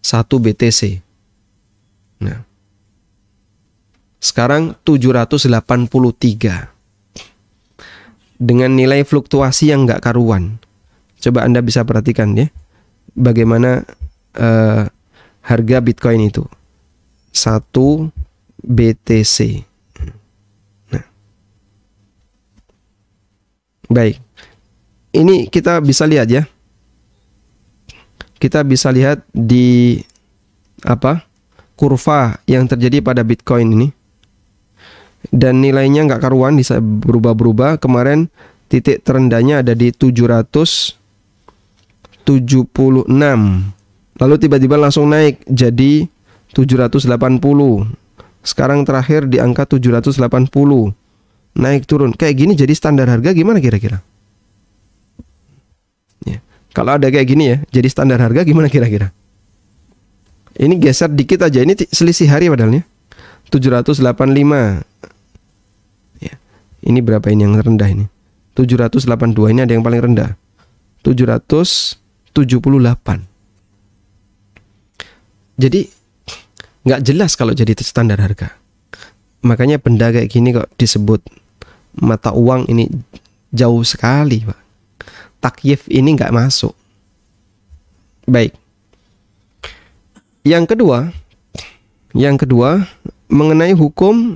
1 BTC. Nah. Sekarang 783. Dengan nilai fluktuasi yang nggak karuan. Coba Anda bisa perhatikan ya. Bagaimana harga Bitcoin itu 1 BTC. Nah. Baik. Ini kita bisa lihat ya. Kita bisa lihat di kurva yang terjadi pada Bitcoin ini. Dan nilainya nggak karuan, bisa berubah-berubah. Kemarin titik terendahnya ada di 776. Lalu tiba-tiba langsung naik jadi 780. Sekarang terakhir di angka 780. Naik turun. Kayak gini jadi standar harga gimana kira-kira? Ya. Kalau ada kayak gini ya, jadi standar harga gimana kira-kira? Ini geser dikit aja. Ini selisih hari padahal ya. 785. Ya. Ini berapa ini yang rendah ini? 782. Ini ada yang paling rendah. 778. Jadi nggak jelas kalau jadi standar harga. Makanya benda kayak gini kok disebut mata uang ini jauh sekali, Pak. Takyif ini nggak masuk. Baik. Yang kedua mengenai hukum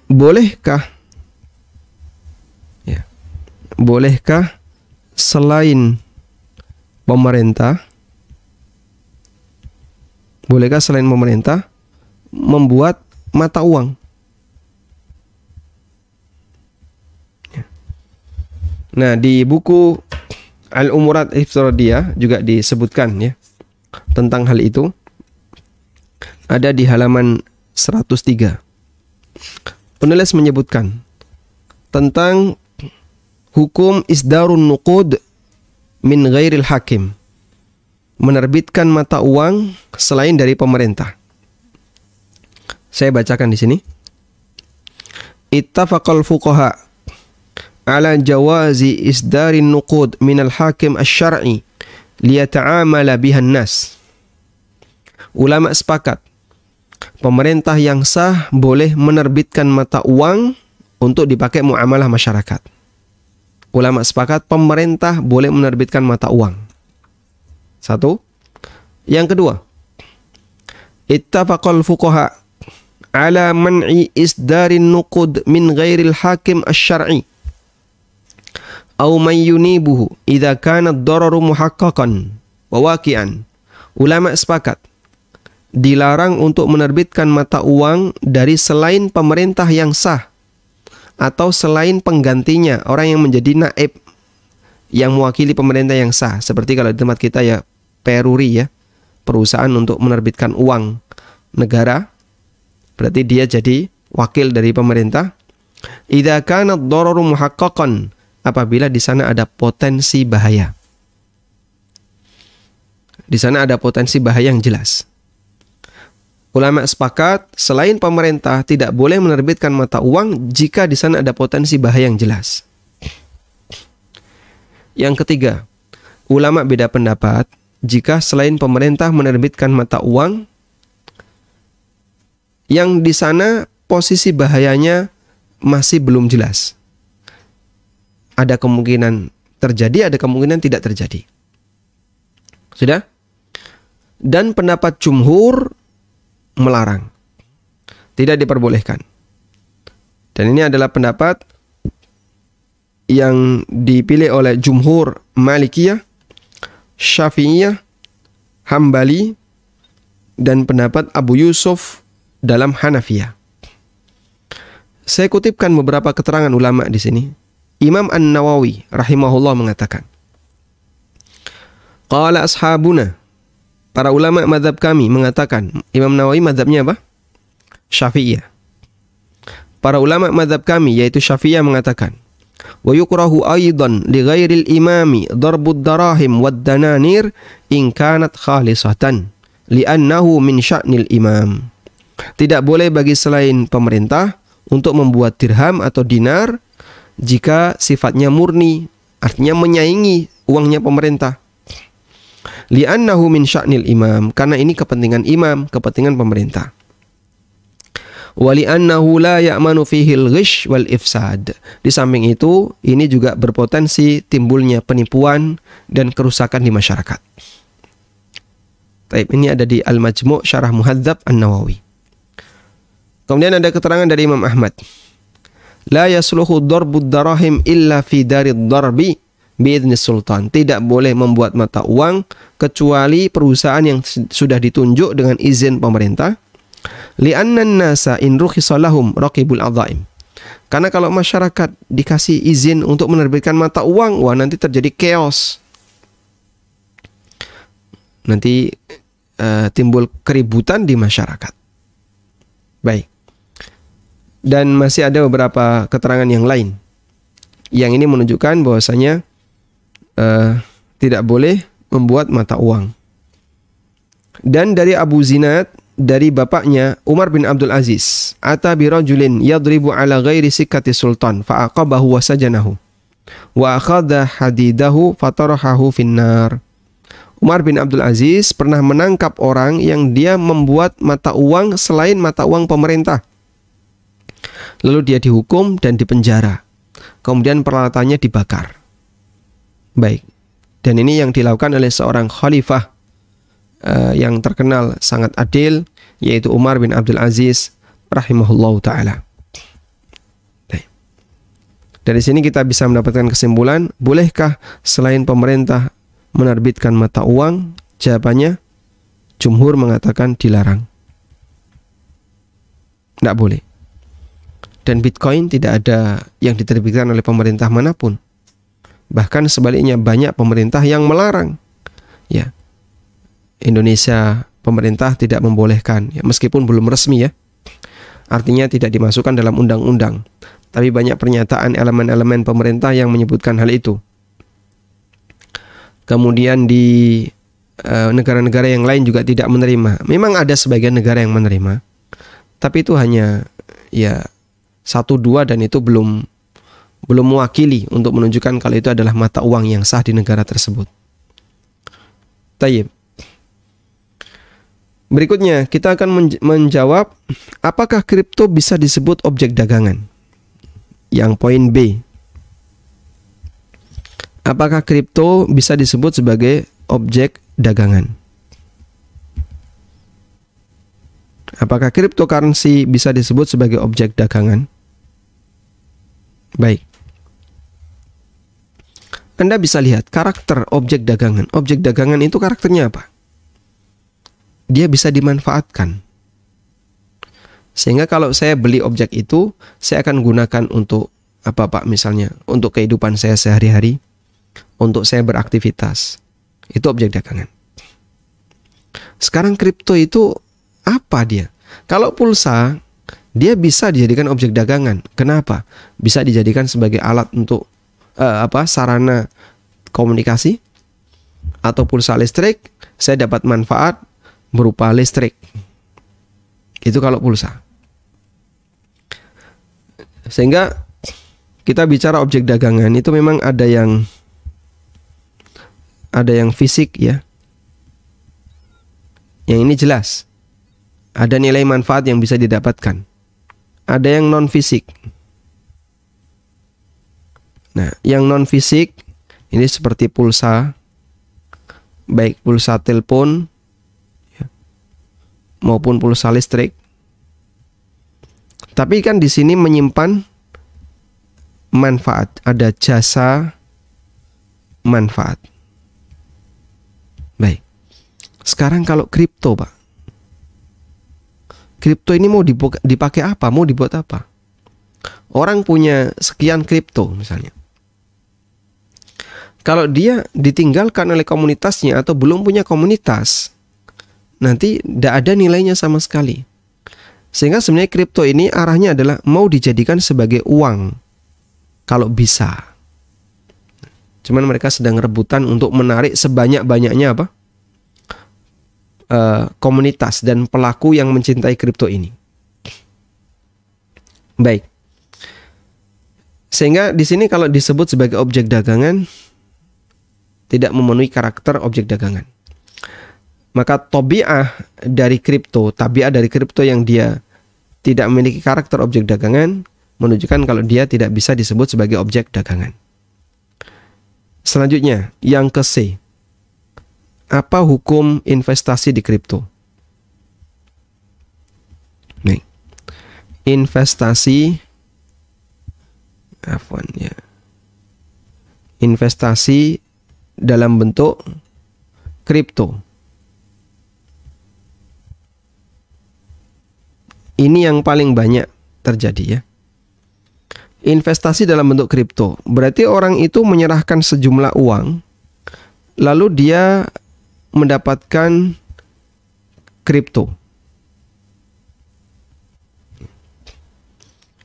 bolehkah selain pemerintah membuat mata uang? Nah, di buku Al-Umurat Iftiradiyah juga disebutkan ya tentang hal itu. Ada di halaman 103. Penulis menyebutkan tentang hukum isdarun nuqud min ghairil hakim, menerbitkan mata uang selain dari pemerintah. Saya bacakan di sini. Ittafaqal fuqaha ala jawazi isdarin nuqud minal hakim asy-syar'i liyata'amala bihan nas. Ulama sepakat pemerintah yang sah boleh menerbitkan mata uang untuk dipakai muamalah masyarakat. Ulama sepakat pemerintah boleh menerbitkan mata uang. Satu. Yang kedua, ittafaqal fuqaha ala man'i isdarin nuqud min ghairil hakim asy-syar'i aw man yunibuhu idza kana ad-dararu muhaqqaqan wa waqi'an. Ulama sepakat dilarang untuk menerbitkan mata uang dari selain pemerintah yang sah atau selain penggantinya, orang yang menjadi naib yang mewakili pemerintah yang sah. Seperti kalau di tempat kita ya peruri ya, perusahaan untuk menerbitkan uang negara, berarti dia jadi wakil dari pemerintah. Idza kana ad-dararu muhaqqaqan, apabila di sana ada potensi bahaya. Di sana ada potensi bahaya yang jelas. Ulama sepakat selain pemerintah tidak boleh menerbitkan mata uang jika di sana ada potensi bahaya yang jelas. Yang ketiga, ulama beda pendapat jika selain pemerintah menerbitkan mata uang yang di sana posisi bahayanya masih belum jelas. Ada kemungkinan terjadi, ada kemungkinan tidak terjadi. Sudah? Dan pendapat jumhur melarang. Tidak diperbolehkan. Dan ini adalah pendapat yang dipilih oleh jumhur Malikiyah, Syafi'iyah, Hambali, dan pendapat Abu Yusuf dalam Hanafiyah. Saya kutipkan beberapa keterangan ulama di sini. Imam An-Nawawi rahimahullah mengatakan, qala ashabuna, para ulama mazhab kami mengatakan, Imam Nawawi mazhabnya apa? Syafi'iyah. Para ulama mazhab kami yaitu Syafi'iyah mengatakan, wa yukrahu aidan li ghairil imami darbud darahim wad dananir in kanat khalisatan li'annahu min sya'nil imam. Tidak boleh bagi selain pemerintah untuk membuat dirham atau dinar jika sifatnya murni, artinya menyaingi uangnya pemerintah. Li'annahu min sya'nil imam, karena ini kepentingan imam, kepentingan pemerintah. Wa li'annahu la ya'manu fihi al-ghish wal ifsad. Di samping itu, ini juga berpotensi timbulnya penipuan dan kerusakan di masyarakat. Taib, ini ada di Al-Majmu' Syarah Muhadzab An-Nawawi. Kemudian ada keterangan dari Imam Ahmad. La yasluhu darbud darahim illa fi darid darbi bi'idni sultan. Tidak boleh membuat mata uang kecuali perusahaan yang sudah ditunjuk dengan izin pemerintah. Li'anna an-nasa in rukhisa lahum raqibul adhaim. Karena kalau masyarakat dikasih izin untuk menerbitkan mata uang, wah nanti terjadi chaos. Nanti timbul keributan di masyarakat. Baik. Dan masih ada beberapa keterangan yang lain. Yang ini menunjukkan bahwasanya tidak boleh membuat mata uang. Dan dari Abu Zinad, dari bapaknya Umar bin Abdul Aziz, ata bi rajulin yadribu ala ghairi sikati sultan fa aqabahu wa sajanahu wa akhadha hadidahu fatarahahu finnar. Umar bin Abdul Aziz pernah menangkap orang yang dia membuat mata uang selain mata uang pemerintah. Lalu dia dihukum dan dipenjara. Kemudian peralatannya dibakar. Baik. Dan ini yang dilakukan oleh seorang khalifah yang terkenal sangat adil, yaitu Umar bin Abdul Aziz rahimahullahu ta'ala. Dari sini kita bisa mendapatkan kesimpulan, bolehkah selain pemerintah menerbitkan mata uang? Jawabannya, jumhur mengatakan dilarang. Tidak boleh. Dan Bitcoin tidak ada yang diterbitkan oleh pemerintah manapun. Bahkan sebaliknya banyak pemerintah yang melarang. Ya. Indonesia pemerintah tidak membolehkan, ya, meskipun belum resmi ya. Artinya tidak dimasukkan dalam undang-undang. Tapi banyak pernyataan elemen-elemen pemerintah yang menyebutkan hal itu. Kemudian di negara-negara yang lain juga tidak menerima. Memang ada sebagian negara yang menerima. Tapi itu hanya ya 1-2 dan itu belum mewakili untuk menunjukkan kalau itu adalah mata uang yang sah di negara tersebut. Tayyib. Berikutnya kita akan menjawab, apakah kripto bisa disebut objek dagangan? Yang poin B. Apakah kripto bisa disebut sebagai objek dagangan. Apakah cryptocurrency bisa disebut sebagai objek dagangan? Baik. Anda bisa lihat karakter objek dagangan. Objek dagangan itu karakternya apa? Dia bisa dimanfaatkan. Sehingga kalau saya beli objek itu, saya akan gunakan untuk apa Pak misalnya? Untuk kehidupan saya sehari-hari, untuk saya beraktivitas. Itu objek dagangan. Sekarang kripto itu apa dia? Kalau pulsa, dia bisa dijadikan objek dagangan. Kenapa? Bisa dijadikan sebagai alat untuk sarana komunikasi, atau pulsa listrik, saya dapat manfaat berupa listrik. Itu kalau pulsa. Sehingga kita bicara objek dagangan itu memang ada yang fisik ya. Yang ini jelas. Ada nilai manfaat yang bisa didapatkan. Ada yang non fisik. Nah, yang non fisik ini seperti pulsa, baik pulsa telepon ya, maupun pulsa listrik. Tapi kan di sini menyimpan manfaat, ada jasa manfaat. Baik. Sekarang kalau kripto, Pak. Kripto ini mau dipakai apa? Mau dibuat apa? Orang punya sekian kripto misalnya. Kalau dia ditinggalkan oleh komunitasnya atau belum punya komunitas, nanti tidak ada nilainya sama sekali. Sehingga sebenarnya kripto ini arahnya adalah mau dijadikan sebagai uang. Kalau bisa. Cuman mereka sedang rebutan untuk menarik sebanyak-banyaknya apa? Komunitas dan pelaku yang mencintai kripto ini. Baik. Sehingga di sini kalau disebut sebagai objek dagangan tidak memenuhi karakter objek dagangan. Maka tabiat dari kripto yang dia tidak memiliki karakter objek dagangan menunjukkan kalau dia tidak bisa disebut sebagai objek dagangan. Selanjutnya, yang ke C. Apa hukum investasi di kripto? Nih. Investasi investasi dalam bentuk kripto. Ini yang paling banyak terjadi ya. Investasi dalam bentuk kripto. Berarti orang itu menyerahkan sejumlah uang, lalu dia mendapatkan kripto.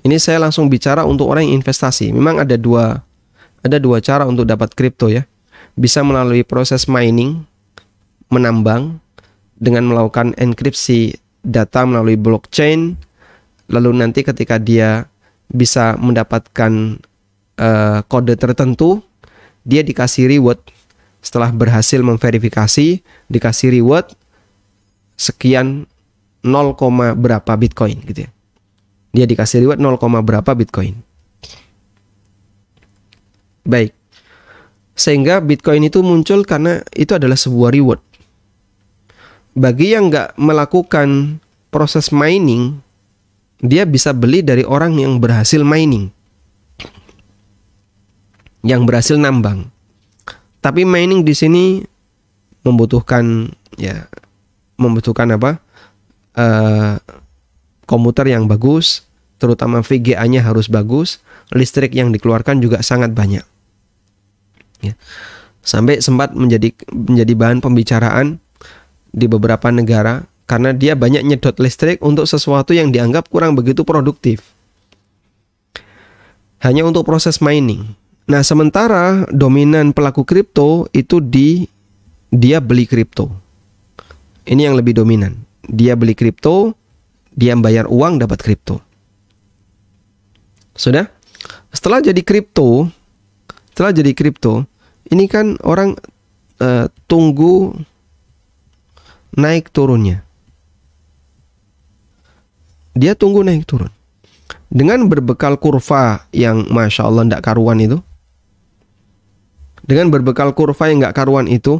Ini saya langsung bicara untuk orang yang investasi. Memang ada dua cara untuk dapat kripto ya. Bisa melalui proses mining, menambang dengan melakukan enkripsi data melalui blockchain. Lalu nanti ketika dia bisa mendapatkan kode tertentu, dia dikasih reward. Setelah berhasil memverifikasi, dikasih reward sekian 0, berapa Bitcoin gitu ya. Dia dikasih reward 0, berapa Bitcoin. Baik. Sehingga Bitcoin itu muncul karena itu adalah sebuah reward. Bagi yang nggak melakukan proses mining, dia bisa beli dari orang yang berhasil mining, yang berhasil nambang. Tapi mining di sini membutuhkan apa? Komputer yang bagus, terutama VGA-nya harus bagus, listrik yang dikeluarkan juga sangat banyak. Ya. Sampai sempat menjadi bahan pembicaraan di beberapa negara karena dia banyak nyedot listrik untuk sesuatu yang dianggap kurang begitu produktif. Hanya untuk proses mining. Nah, sementara dominan pelaku kripto itu dia beli kripto. Ini yang lebih dominan. Dia beli kripto, dia bayar uang dapat kripto. Sudah? Setelah jadi kripto, ini kan orang tunggu naik turunnya. Dia tunggu naik turun. Dengan berbekal kurva yang Masya Allah tidak karuan itu. Dengan berbekal kurva yang nggak karuan itu,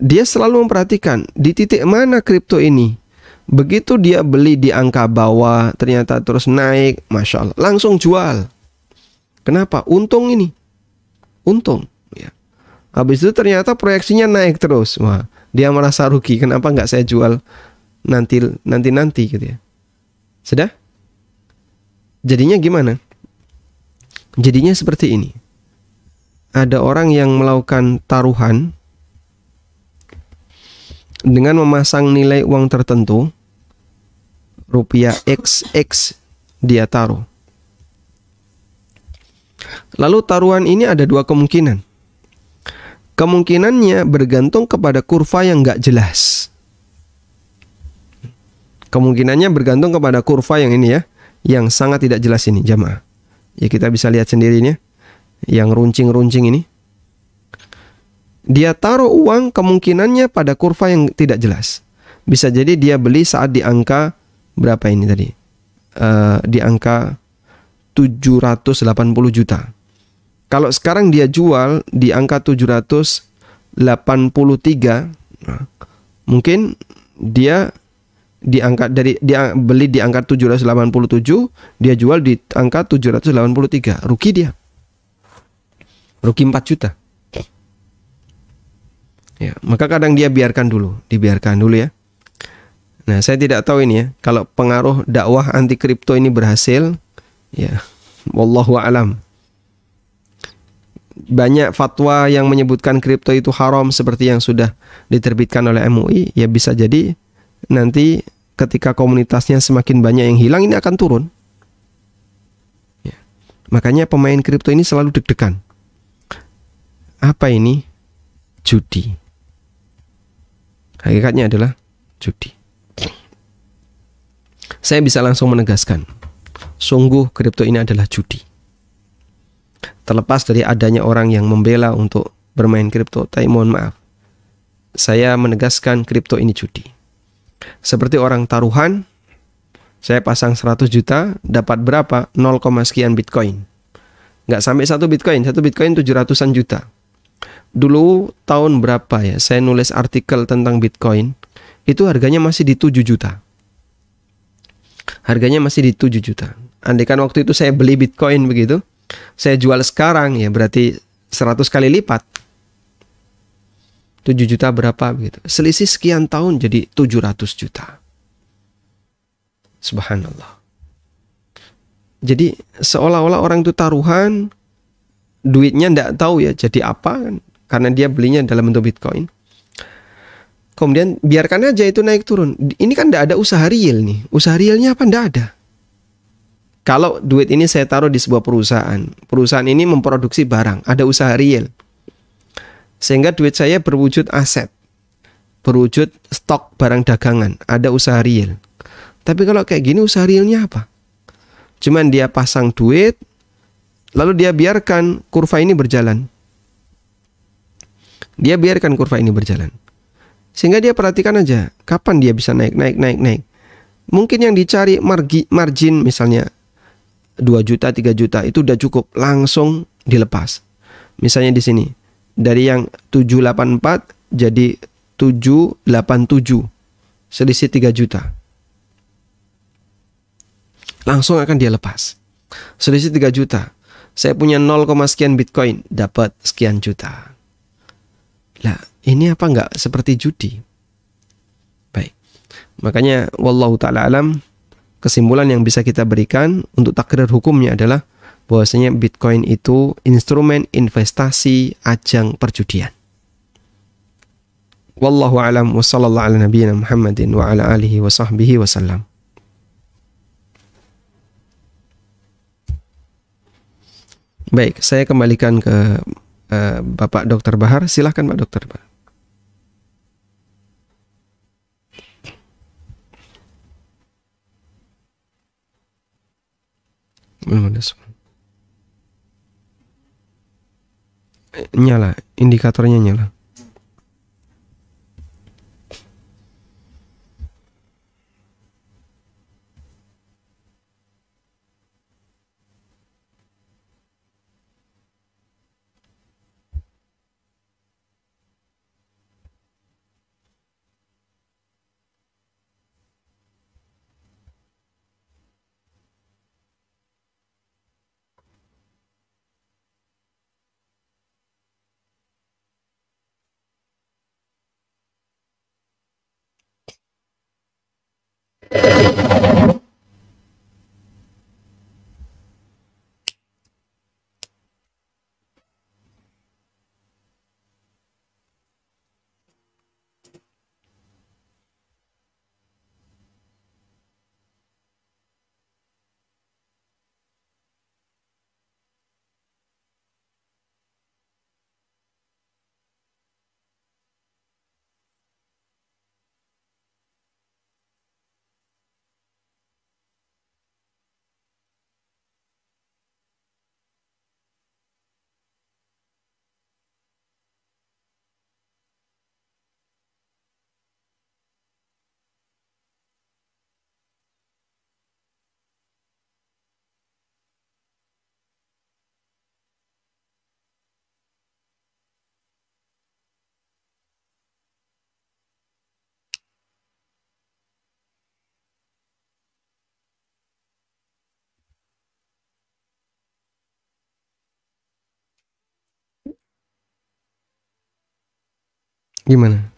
dia selalu memperhatikan di titik mana kripto ini. Begitu dia beli di angka bawah, ternyata terus naik, Masya Allah, langsung jual. Kenapa? Untung ini. Untung. Ya. Habis itu ternyata proyeksinya naik terus. Wah, dia merasa rugi. Kenapa nggak saya jual nanti gitu ya. Sudah? Jadinya gimana? Jadinya seperti ini. Ada orang yang melakukan taruhan dengan memasang nilai uang tertentu, rupiah XX dia taruh. Lalu taruhan ini ada dua kemungkinan. Kemungkinannya bergantung kepada kurva yang nggak jelas. Kemungkinannya bergantung kepada kurva yang ini ya, yang sangat tidak jelas ini, jamaah. Ya kita bisa lihat sendiri ini ya, yang runcing-runcing ini. Dia taruh uang kemungkinannya pada kurva yang tidak jelas. Bisa jadi dia beli saat di angka berapa ini tadi? Di angka 780 juta. Kalau sekarang dia jual di angka 783, nah, mungkin dia di angka dia beli di angka 787, dia jual di angka 783, rugi dia. Rugi 4 juta. Ya, maka kadang dia dibiarkan dulu ya. Nah, saya tidak tahu ini ya, kalau pengaruh dakwah anti kripto ini berhasil, ya, wallahu a'lam. Banyak fatwa yang menyebutkan kripto itu haram seperti yang sudah diterbitkan oleh MUI, ya bisa jadi nanti ketika komunitasnya semakin banyak yang hilang, ini akan turun. Ya. Makanya pemain kripto ini selalu deg-degan. Apa ini? Judi. Hakikatnya adalah judi. Saya bisa langsung menegaskan, sungguh kripto ini adalah judi. Terlepas dari adanya orang yang membela untuk bermain kripto, tapi mohon maaf, saya menegaskan kripto ini judi. Seperti orang taruhan, saya pasang 100 juta, dapat berapa? 0, sekian Bitcoin. Nggak sampai 1 Bitcoin 700-an juta. Dulu tahun berapa ya, saya nulis artikel tentang Bitcoin, itu harganya masih di 7 juta. Harganya masih di 7 juta. Andaikan waktu itu saya beli Bitcoin begitu, saya jual sekarang ya berarti 100 kali lipat. 7 juta berapa begitu. Selisih sekian tahun jadi 700 juta. Subhanallah. Jadi seolah-olah orang itu taruhan, duitnya nggak tahu ya jadi apa kan, karena dia belinya dalam bentuk Bitcoin. Kemudian biarkan aja itu naik turun. Ini kan nggak ada usaha real nih. Usaha realnya apa? Nggak ada. Kalau duit ini saya taruh di sebuah perusahaan, perusahaan ini memproduksi barang, ada usaha real, sehingga duit saya berwujud aset, berwujud stok barang dagangan, ada usaha real. Tapi kalau kayak gini usaha realnya apa? Cuman dia pasang duit, lalu dia biarkan kurva ini berjalan. Dia biarkan kurva ini berjalan. Sehingga dia perhatikan aja, kapan dia bisa naik. Mungkin yang dicari margin misalnya 2 juta, 3 juta, itu udah cukup, langsung dilepas. Misalnya di sini, dari yang 784 jadi 787, selisih 3 juta. Langsung akan dia lepas. Selisih 3 juta. Saya punya 0, sekian Bitcoin, dapat sekian juta. Lah, ini apa enggak seperti judi? Baik. Makanya wallahu ta'ala alam, kesimpulan yang bisa kita berikan untuk takrir hukumnya adalah bahwasanya Bitcoin itu instrumen investasi ajang perjudian. Wallahu a'lam wa sallallahu ala nabiyyina Muhammadin wa ala alihi wa sahbihi wasallam. Baik, saya kembalikan ke Bapak Dr. Bahar. Silahkan Pak Dr. Bahar. Nyala, indikatornya nyala. Gimana?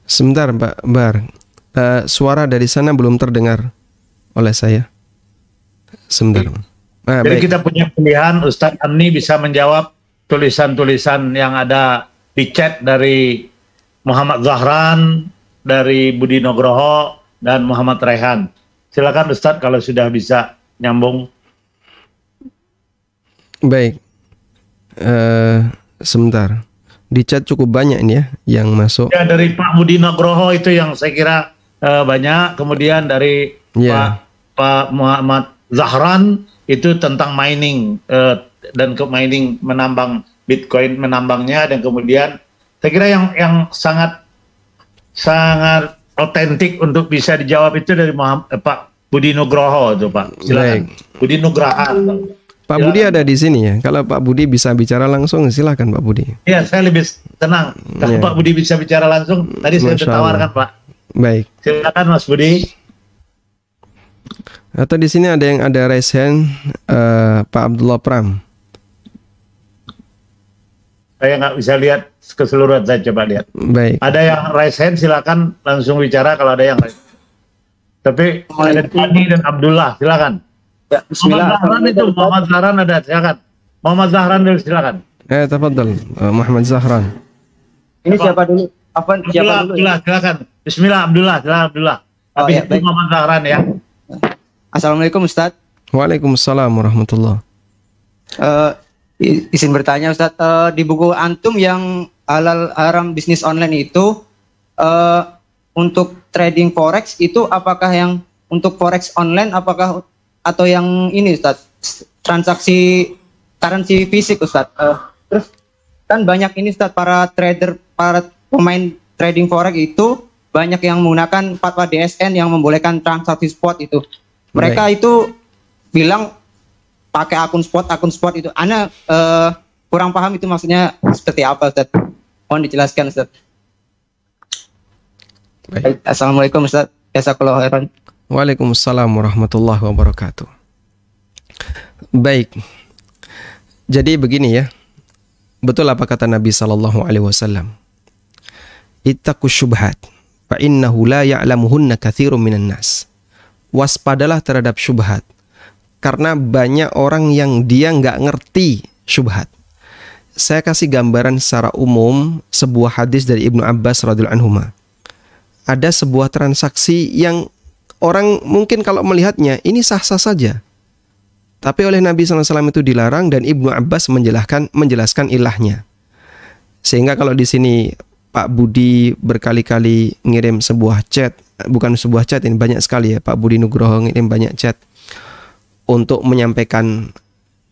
Sebentar, Pak Bar. Suara dari sana belum terdengar oleh saya. Sebentar. Jadi baik. Kita punya pilihan, Ustadz Amni bisa menjawab tulisan-tulisan yang ada di chat dari Muhammad Zahran, dari Budi Nugroho, dan Muhammad Rehan. Silakan Ustadz kalau sudah bisa nyambung. Baik. Sebentar. Di chat cukup banyak ini ya yang masuk. Ya, dari Pak Budi Nugroho itu yang saya kira banyak. Kemudian dari Pak Muhammad Zahran itu tentang mining dan ke mining, menambang Bitcoin, menambangnya. Dan kemudian saya kira yang sangat otentik untuk bisa dijawab itu dari Pak Budi Nugroho itu, Pak. Silakan. Baik. Budi Nugraha. Pak Budi ada di sini ya. Kalau Pak Budi bisa bicara langsung, silakan Pak Budi. Iya, saya lebih tenang. Kalau Pak Budi bisa bicara langsung, tadi saya tawarkan Pak. Baik. Silakan Mas Budi. Atau di sini ada yang ada raise hand, Pak Abdullah Pram. Saya nggak bisa lihat keseluruhan, saya coba lihat. Baik. Ada yang raise hand, silakan langsung bicara kalau ada yang raise. Tapi ada Tani dan Abdullah, silakan. Ya, Muhammad Zahran itu, Muhammad Zahran ada, silakan. Muhammad Zahran dulu, silakan. Tafadhal, Muhammad Zahran. Ini siapa dulu? Abdullah, silakan. Bismillah, silakan Abdullah. Habis itu Muhammad Zahran ya. Assalamualaikum Ustadz. Waalaikumsalam warahmatullah. Izin bertanya Ustadz, di buku Antum yang halal haram bisnis online itu, untuk trading forex itu apakah yang untuk forex online apakah atau yang ini Ustadz, transaksi currency fisik Ustadz? Terus kan banyak ini Ustadz, para trader, para pemain trading forex itu banyak yang menggunakan fatwa DSN yang membolehkan transaksi spot itu. Mereka itu bilang pakai akun spot itu. Ana kurang paham itu maksudnya seperti apa Ustadz? Mohon dijelaskan Ustadz. Baik. Assalamualaikum Ustadz. Jazakallahu khairan. Waalaikumsalam warahmatullahi wabarakatuh. Baik. Jadi begini ya. Betul apa kata Nabi sallallahu alaihi wasallam? Ittaqus syubhat fa innahu la ya'lamuhunna katsirun minan nas. Waspadalah terhadap syubhat, karena banyak orang yang dia nggak ngerti syubhat. Saya kasih gambaran secara umum sebuah hadis dari Ibnu Abbas radhiyallahu anhuma. Ada sebuah transaksi yang orang mungkin kalau melihatnya ini sah-sah saja, tapi oleh Nabi SAW itu dilarang dan Ibnu Abbas menjelaskan ilahnya. Sehingga kalau di sini Pak Budi berkali-kali ngirim sebuah chat, bukan sebuah chat, ini banyak sekali ya, Pak Budi Nugroho ngirim banyak chat untuk menyampaikan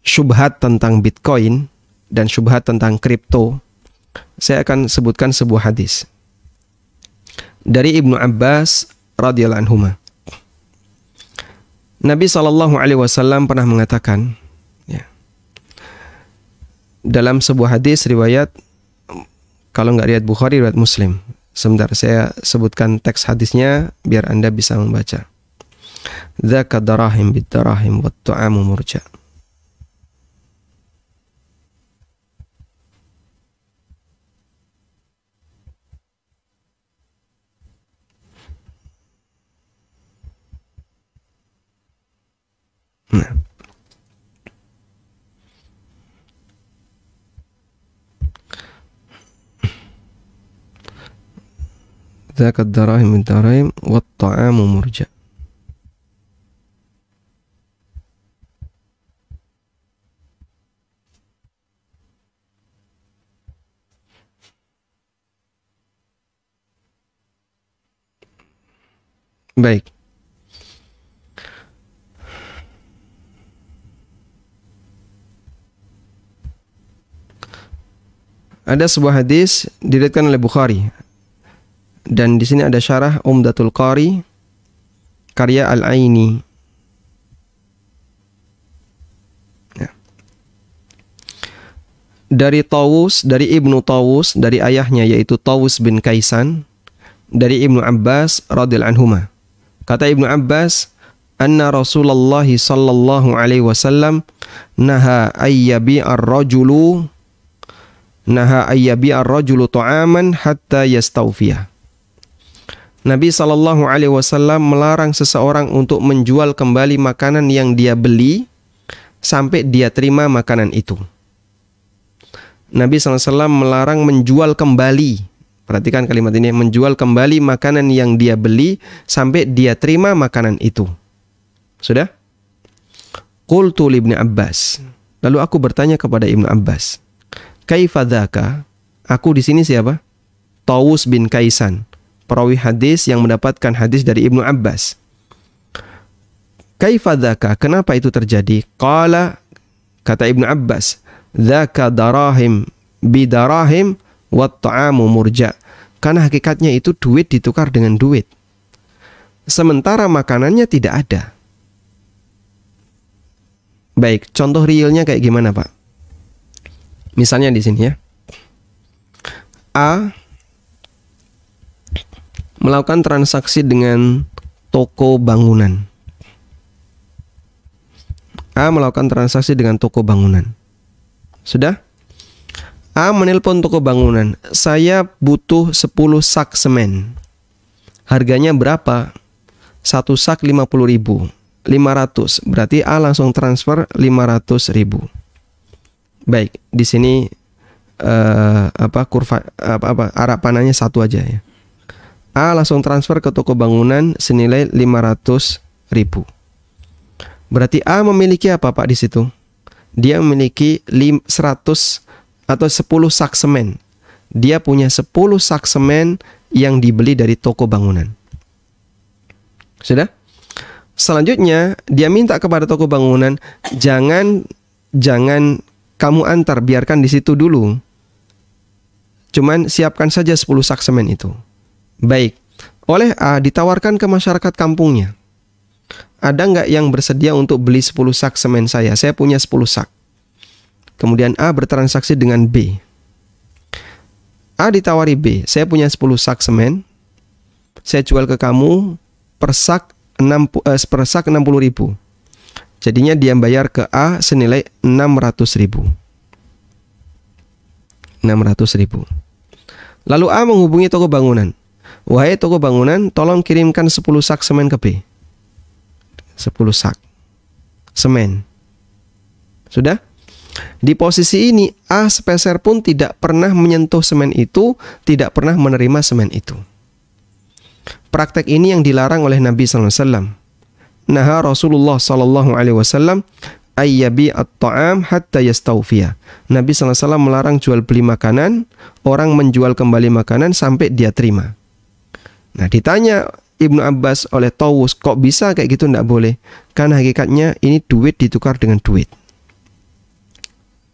syubhat tentang Bitcoin dan syubhat tentang kripto. Saya akan sebutkan sebuah hadis dari Ibnu Abbas radhiyallahu anhuma. Nabi SAW pernah mengatakan ya, dalam sebuah hadis riwayat, kalau nggak riwayat Bukhari, riwayat Muslim. Sebentar, saya sebutkan teks hadisnya biar Anda bisa membaca. Dzaka darahim bid-darahim wat tu'amu murja. Nah. Dzaka darahim bid-darahim wat tu'amu murja. Baik. Ada sebuah hadis diriwayatkan oleh Bukhari dan di sini ada syarah Umdatul Qari karya Al-Aini. Ya. Dari Tawus, dari Ibnu Tawus, dari ayahnya yaitu Tawus bin Kaisan, dari Ibnu Abbas radhiyallahu anhuma. Kata Ibnu Abbas, anna Rasulullah sallallahu alaihi wasallam naha ayyabi'ar rajulu ta'aman hatta yastawfiya. Nabi sallallahu alaihi wasallam melarang seseorang untuk menjual kembali makanan yang dia beli sampai dia terima makanan itu. Nabi sallallahu alaihi wasallam melarang menjual kembali. Perhatikan kalimat ini, menjual kembali makanan yang dia beli sampai dia terima makanan itu. Sudah? Qultu li Ibnu Abbas. Lalu aku bertanya kepada Ibnu Abbas, kaifa dzaka? Aku di sini siapa? Tawus bin Kaisan, perawi hadis yang mendapatkan hadis dari Ibnu Abbas. Kaifa dzaka? Kenapa itu terjadi? Qala, kata Ibnu Abbas, dzaka darahim bidarahim wat ta'amu murja. Karena hakikatnya itu duit ditukar dengan duit, sementara makanannya tidak ada. Baik, contoh realnya kayak gimana, Pak? Misalnya di sini ya. A melakukan transaksi dengan toko bangunan. A melakukan transaksi dengan toko bangunan. Sudah? A menelpon toko bangunan. Saya butuh 10 sak semen. Harganya berapa? 1 sak 50.000. 500. Berarti A langsung transfer 500.000. Baik, di sini kurva arah panahnya satu aja ya. A langsung transfer ke toko bangunan senilai 500.000. Berarti A memiliki apa, Pak, di situ? Dia memiliki 100 atau 10 sak semen. Dia punya 10 sak semen yang dibeli dari toko bangunan. Sudah? Selanjutnya, dia minta kepada toko bangunan, jangan kamu antar, biarkan di situ dulu. Cuman siapkan saja 10 sak semen itu. Baik, oleh A ditawarkan ke masyarakat kampungnya. Ada nggak yang bersedia untuk beli 10 sak semen saya? Saya punya 10 sak. Kemudian A bertransaksi dengan B. A ditawari B, saya punya 10 sak semen. Saya jual ke kamu per sak 60.000. Jadinya dia bayar ke A senilai 600.000. 600.000. Lalu A menghubungi toko bangunan. Wahai toko bangunan, tolong kirimkan 10 sak semen ke B. 10 sak semen. Sudah? Di posisi ini A sepeser pun tidak pernah menyentuh semen itu, tidak pernah menerima semen itu. Praktek ini yang dilarang oleh Nabi sallallahu alaihi wasallam. Naha Rasulullah sallallahu alaihi wasallam ayyabi at-ta'am hatta yastawfiya. Nabi sallallahu alaihi wasallam melarang jual beli makanan, orang menjual kembali makanan sampai dia terima. Nah, ditanya Ibnu Abbas oleh Tawus, kok bisa kayak gitu? Enggak boleh. Karena hakikatnya ini duit ditukar dengan duit.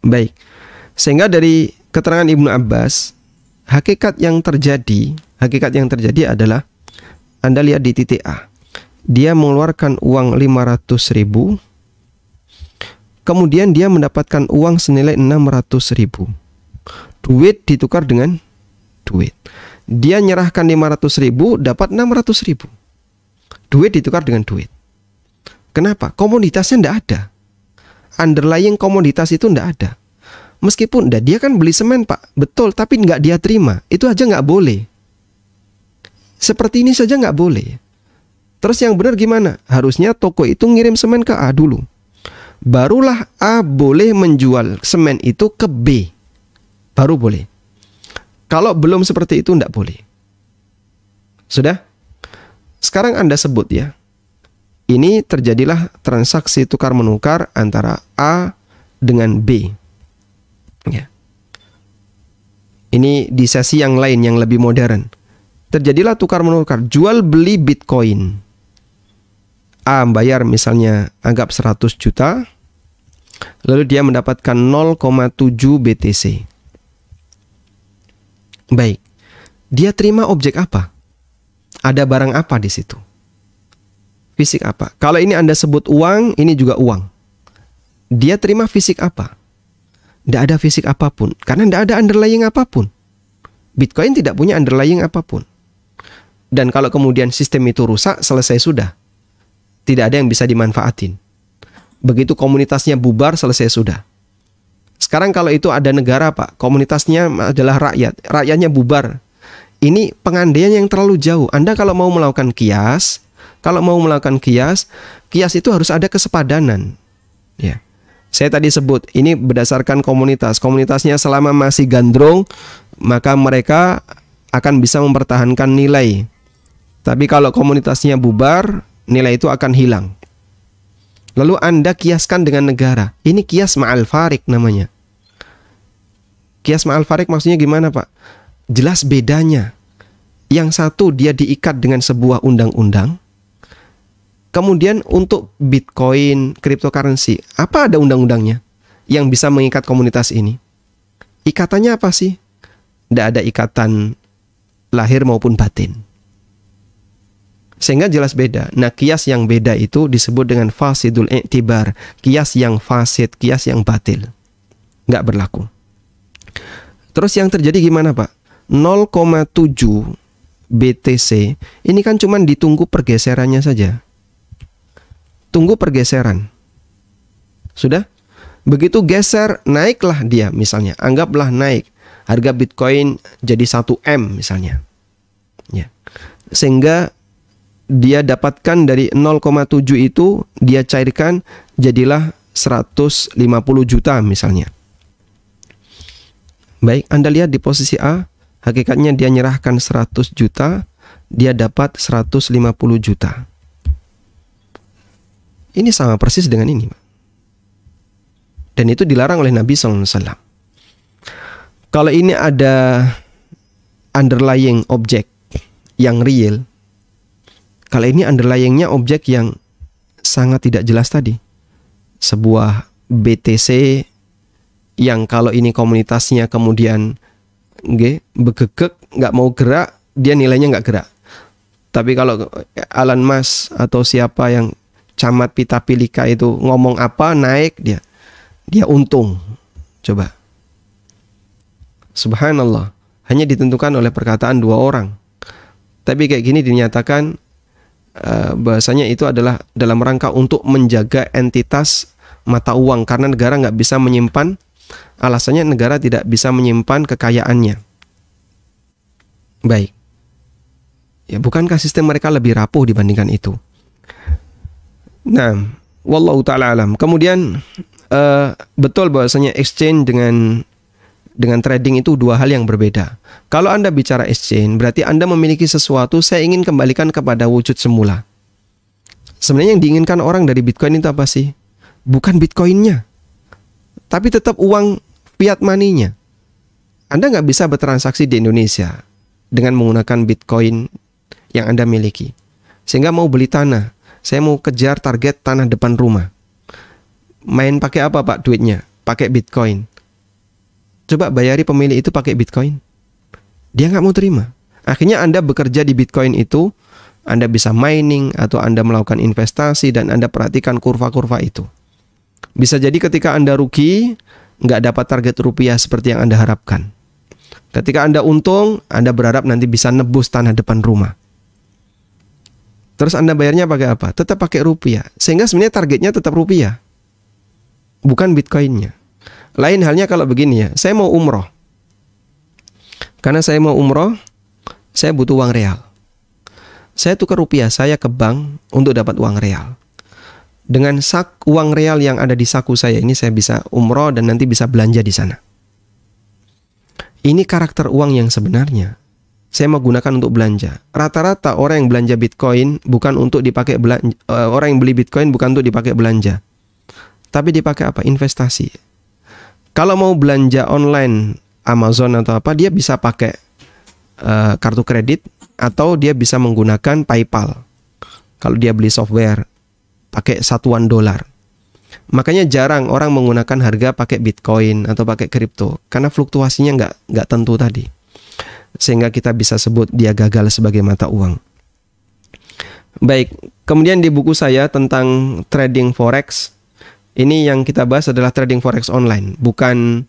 Baik. Sehingga dari keterangan Ibnu Abbas, hakikat yang terjadi adalah, Anda lihat di titik A. Dia mengeluarkan uang 500.000, kemudian dia mendapatkan uang senilai 600.000. Duit ditukar dengan duit. Dia nyerahkan 500.000, dapat 600.000. Duit ditukar dengan duit. Kenapa? Komoditasnya tidak ada. Underlying komoditas itu tidak ada. Meskipun dia kan beli semen, Pak, betul, tapi nggak dia terima. Itu aja nggak boleh. Seperti ini saja nggak boleh. Terus yang benar gimana? Harusnya toko itu ngirim semen ke A dulu. Barulah A boleh menjual semen itu ke B. Baru boleh. Kalau belum seperti itu nggak boleh. Sudah? Sekarang Anda sebut ya. Ini terjadilah transaksi tukar-menukar antara A dengan B. Ya. Ini di sesi yang lain yang lebih modern. Terjadilah tukar-menukar, jual beli Bitcoin. A bayar misalnya anggap 100 juta, lalu dia mendapatkan 0,7 BTC. Baik, dia terima objek apa? Ada barang apa di situ? Fisik apa? Kalau ini Anda sebut uang, ini juga uang. Dia terima fisik apa? Tidak ada fisik apapun, karena tidak ada underlying apapun. Bitcoin tidak punya underlying apapun. Dan kalau kemudian sistem itu rusak, selesai sudah. tidak ada yang bisa dimanfaatin. Begitu komunitasnya bubar, selesai sudah. Sekarang kalau itu ada negara Pak, komunitasnya adalah rakyat, rakyatnya bubar. Ini pengandaian yang terlalu jauh. Anda kalau mau melakukan kias, kias itu harus ada kesepadanan. Ya. Saya tadi sebut, ini berdasarkan komunitas. Komunitasnya selama masih gandrung, maka mereka akan bisa mempertahankan nilai. Tapi kalau komunitasnya bubar, nilai itu akan hilang. Lalu Anda kiaskan dengan negara. Ini kias ma'al farik namanya. Kias ma'al farik maksudnya gimana Pak? Jelas bedanya. Yang satu dia diikat dengan sebuah undang-undang. Kemudian untuk Bitcoin, cryptocurrency, apa ada undang-undangnya yang bisa mengikat komunitas ini? Ikatannya apa sih? Tidak ada ikatan lahir maupun batin. Sehingga jelas beda. Nah, kias yang beda itu disebut dengan fasidul i'tibar. Kias yang fasid, kias yang batil. Nggak berlaku. Terus yang terjadi gimana Pak? 0,7 BTC ini kan cuma ditunggu pergeserannya saja. Tunggu pergeseran. Sudah? Begitu geser, naiklah dia misalnya. Anggaplah naik. Harga Bitcoin jadi 1 M misalnya. Ya. Sehingga dia dapatkan dari 0,7 itu, dia cairkan jadilah 150 juta misalnya. Baik, Anda lihat di posisi A, hakikatnya dia nyerahkan 100 juta, dia dapat 150 juta. Ini sama persis dengan ini. Dan itu dilarang oleh Nabi SAW. Kalau ini ada underlying objek yang real, kalau ini underlyingnya objek yang sangat tidak jelas tadi. Sebuah BTC yang kalau ini komunitasnya kemudian begegek, nggak mau gerak, dia nilainya nggak gerak. Tapi kalau Elon Musk atau siapa yang camat Pitapilika itu ngomong apa, naik, dia untung. Coba. Subhanallah. Hanya ditentukan oleh perkataan 2 orang. Tapi kayak gini dinyatakan bahasanya itu adalah dalam rangka untuk menjaga entitas mata uang, karena negara nggak bisa menyimpan, alasannya negara tidak bisa menyimpan kekayaannya. Baik, ya bukankah sistem mereka lebih rapuh dibandingkan itu? Nah, wallahu ta'ala alam. Kemudian betul bahwasanya exchange dengan trading itu 2 hal yang berbeda. Kalau Anda bicara exchange, berarti Anda memiliki sesuatu, saya ingin kembalikan kepada wujud semula. Sebenarnya yang diinginkan orang dari Bitcoin itu apa sih? Bukan Bitcoinnya, tapi tetap uang fiat money-nya. Anda nggak bisa bertransaksi di Indonesia dengan menggunakan Bitcoin yang Anda miliki. Sehingga mau beli tanah, saya mau kejar target tanah depan rumah. Main pakai apa Pak duitnya? Pakai Bitcoin. Coba bayari pemilik itu pakai Bitcoin. Dia nggak mau terima. Akhirnya Anda bekerja di Bitcoin itu, Anda bisa mining atau Anda melakukan investasi dan Anda perhatikan kurva-kurva itu. Bisa jadi ketika Anda rugi, nggak dapat target rupiah seperti yang Anda harapkan. Ketika Anda untung, Anda berharap nanti bisa nebus tanah depan rumah. Terus Anda bayarnya pakai apa? Tetap pakai rupiah. Sehingga sebenarnya targetnya tetap rupiah, bukan Bitcoinnya. Lain halnya kalau begini ya, saya mau umroh. Karena saya mau umroh, saya butuh uang real. Saya tukar rupiah saya ke bank untuk dapat uang real. Dengan uang real yang ada di saku saya ini, saya bisa umroh dan nanti bisa belanja di sana. Ini karakter uang yang sebenarnya. Saya mau gunakan untuk belanja. Rata-rata orang yang belanja Bitcoin bukan untuk dipakai belanja. Orang yang beli Bitcoin bukan untuk dipakai belanja, tapi dipakai apa? Investasi. Kalau mau belanja online Amazon atau apa, dia bisa pakai kartu kredit atau dia bisa menggunakan PayPal. Kalau dia beli software pakai satuan dolar. Makanya jarang orang menggunakan harga pakai Bitcoin atau pakai kripto karena fluktuasinya nggak tentu tadi. Sehingga kita bisa sebut dia gagal sebagai mata uang. Baik, kemudian di buku saya tentang trading forex, ini yang kita bahas adalah trading forex online, bukan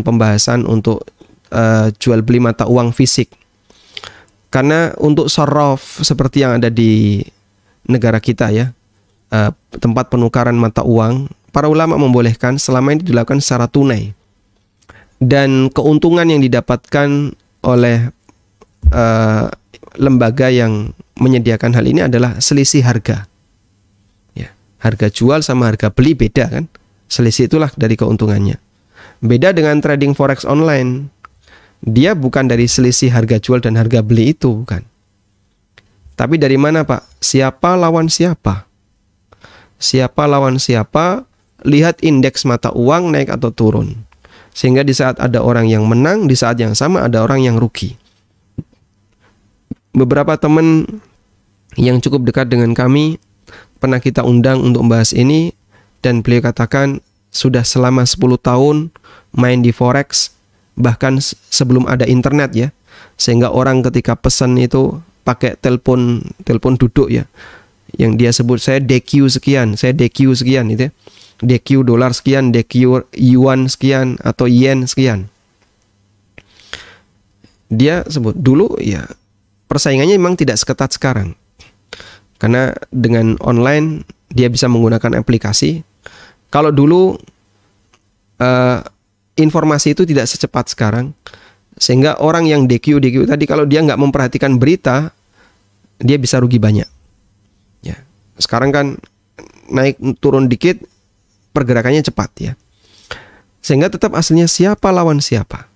pembahasan untuk jual beli mata uang fisik. Karena untuk sorof seperti yang ada di negara kita ya, tempat penukaran mata uang, para ulama membolehkan selama ini dilakukan secara tunai. Dan keuntungan yang didapatkan oleh lembaga yang menyediakan hal ini adalah selisih harga. Ya, harga jual sama harga beli beda kan? Selisih itulah dari keuntungannya. Beda dengan trading forex online. Dia bukan dari selisih harga jual dan harga beli itu, bukan. Tapi dari mana, Pak? Siapa lawan siapa? Siapa lawan siapa? Lihat indeks mata uang naik atau turun. Sehingga di saat ada orang yang menang, di saat yang sama ada orang yang rugi. Beberapa teman yang cukup dekat dengan kami pernah kita undang untuk membahas ini, dan beliau katakan sudah selama 10 tahun main di forex, bahkan sebelum ada internet ya, sehingga orang ketika pesan itu pakai telepon duduk ya, yang dia sebut saya DQ sekian, saya DQ sekian gitu ya. DQ dolar sekian, DQ yuan sekian, atau yen sekian. Dia sebut dulu ya persaingannya memang tidak seketat sekarang. Karena dengan online dia bisa menggunakan aplikasi. Kalau dulu informasi itu tidak secepat sekarang, sehingga orang yang DQ tadi kalau dia nggak memperhatikan berita, dia bisa rugi banyak. Ya, sekarang kan naik turun dikit, pergerakannya cepat ya. Sehingga tetap aslinya siapa lawan siapa.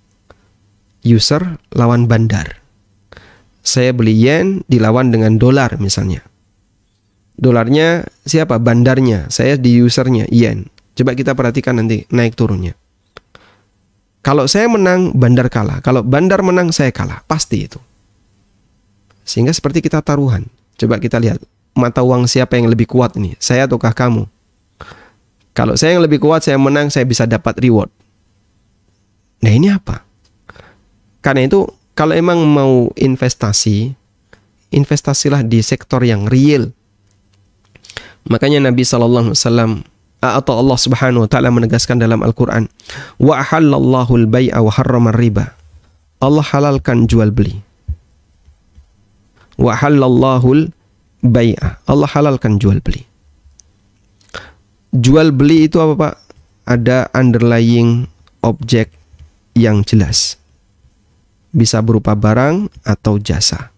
User lawan bandar. Saya beli yen dilawan dengan dolar misalnya. Dolarnya siapa? Bandarnya. Saya di usernya yen. Coba kita perhatikan nanti naik turunnya. Kalau saya menang, bandar kalah. Kalau bandar menang, saya kalah. Pasti itu. Sehingga seperti kita taruhan. Coba kita lihat mata uang siapa yang lebih kuat nih. Saya ataukah kamu? Kalau saya yang lebih kuat, saya menang, saya bisa dapat reward. Nah ini apa? Karena itu, kalau emang mau investasi, investasilah di sektor yang real. Makanya Nabi SAW atau Allah Subhanahu Wa Taala menegaskan dalam Al-Quran, wa ahallallahu al-bay'a wa harrama riba. Allah halalkan jual beli. Wa ahallallahu al-bay'a. Allah halalkan jual beli. Jual beli itu apa, Pak? Ada underlying objek yang jelas. Bisa berupa barang atau jasa.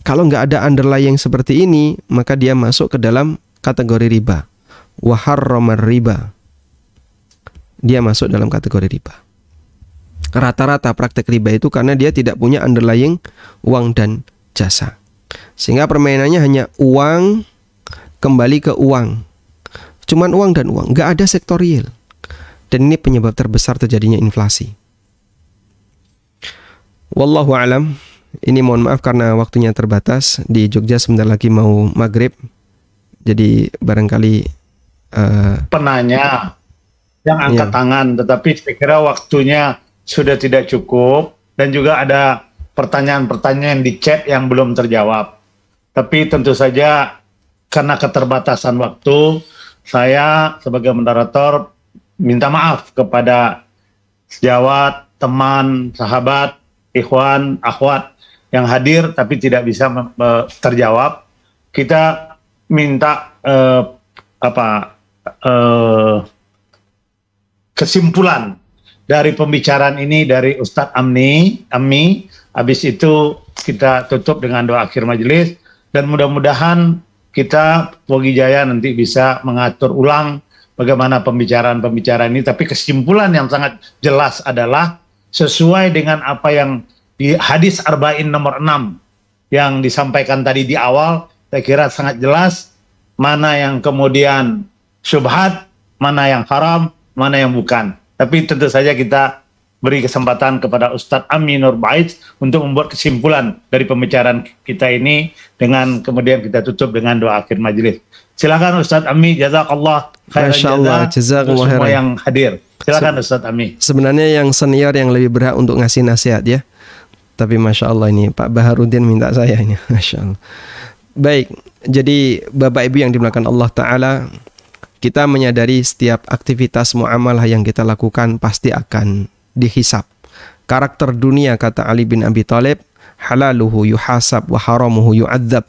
Kalau nggak ada underlying seperti ini, maka dia masuk ke dalam kategori riba. Wa harramar riba. Dia masuk dalam kategori riba. Rata-rata praktek riba itu karena dia tidak punya underlying uang dan jasa. Sehingga permainannya hanya uang kembali ke uang. Cuman uang dan uang, nggak ada sektor real. Dan ini penyebab terbesar terjadinya inflasi. Wallahu alam. Ini mohon maaf karena waktunya terbatas. Di Jogja sebentar lagi mau maghrib. Jadi barangkali penanya yang angkat tangan, tetapi saya kira waktunya sudah tidak cukup. Dan juga ada pertanyaan-pertanyaan di chat yang belum terjawab. Tapi tentu saja karena keterbatasan waktu, saya sebagai moderator minta maaf kepada sejawat, teman, sahabat, ikhwan, akhwat yang hadir tapi tidak bisa terjawab. Kita minta kesimpulan dari pembicaraan ini dari Ustadz Ammi. Habis itu kita tutup dengan doa akhir majelis, dan mudah-mudahan kita Pogi Jaya nanti bisa mengatur ulang bagaimana pembicaraan ini. Tapi kesimpulan yang sangat jelas adalah sesuai dengan apa yang di hadis Arba'in nomor 6 yang disampaikan tadi di awal. Saya kira sangat jelas mana yang kemudian syubhat, mana yang haram, mana yang bukan. Tapi tentu saja kita beri kesempatan kepada Ustadz Ammi Nur Baiz untuk membuat kesimpulan dari pembicaraan kita ini, dengan kemudian kita tutup dengan doa akhir majelis. Silakan Ustadz Ammi, jazakallah khairan jazakallah semua yang hadir. Silakan Ustadz Ammi. Sebenarnya yang senior yang lebih berhak untuk ngasih nasihat ya. Tapi Masya Allah ini Pak Baharudin minta saya ini. Masya Allah. Baik, jadi Bapak Ibu yang dimuliakan Allah Ta'ala, kita menyadari setiap aktivitas muamalah yang kita lakukan pasti akan dihisab. Karakter dunia, kata Ali bin Abi Thalib, halaluhu yuhasab wa haramuhu yu'adzab.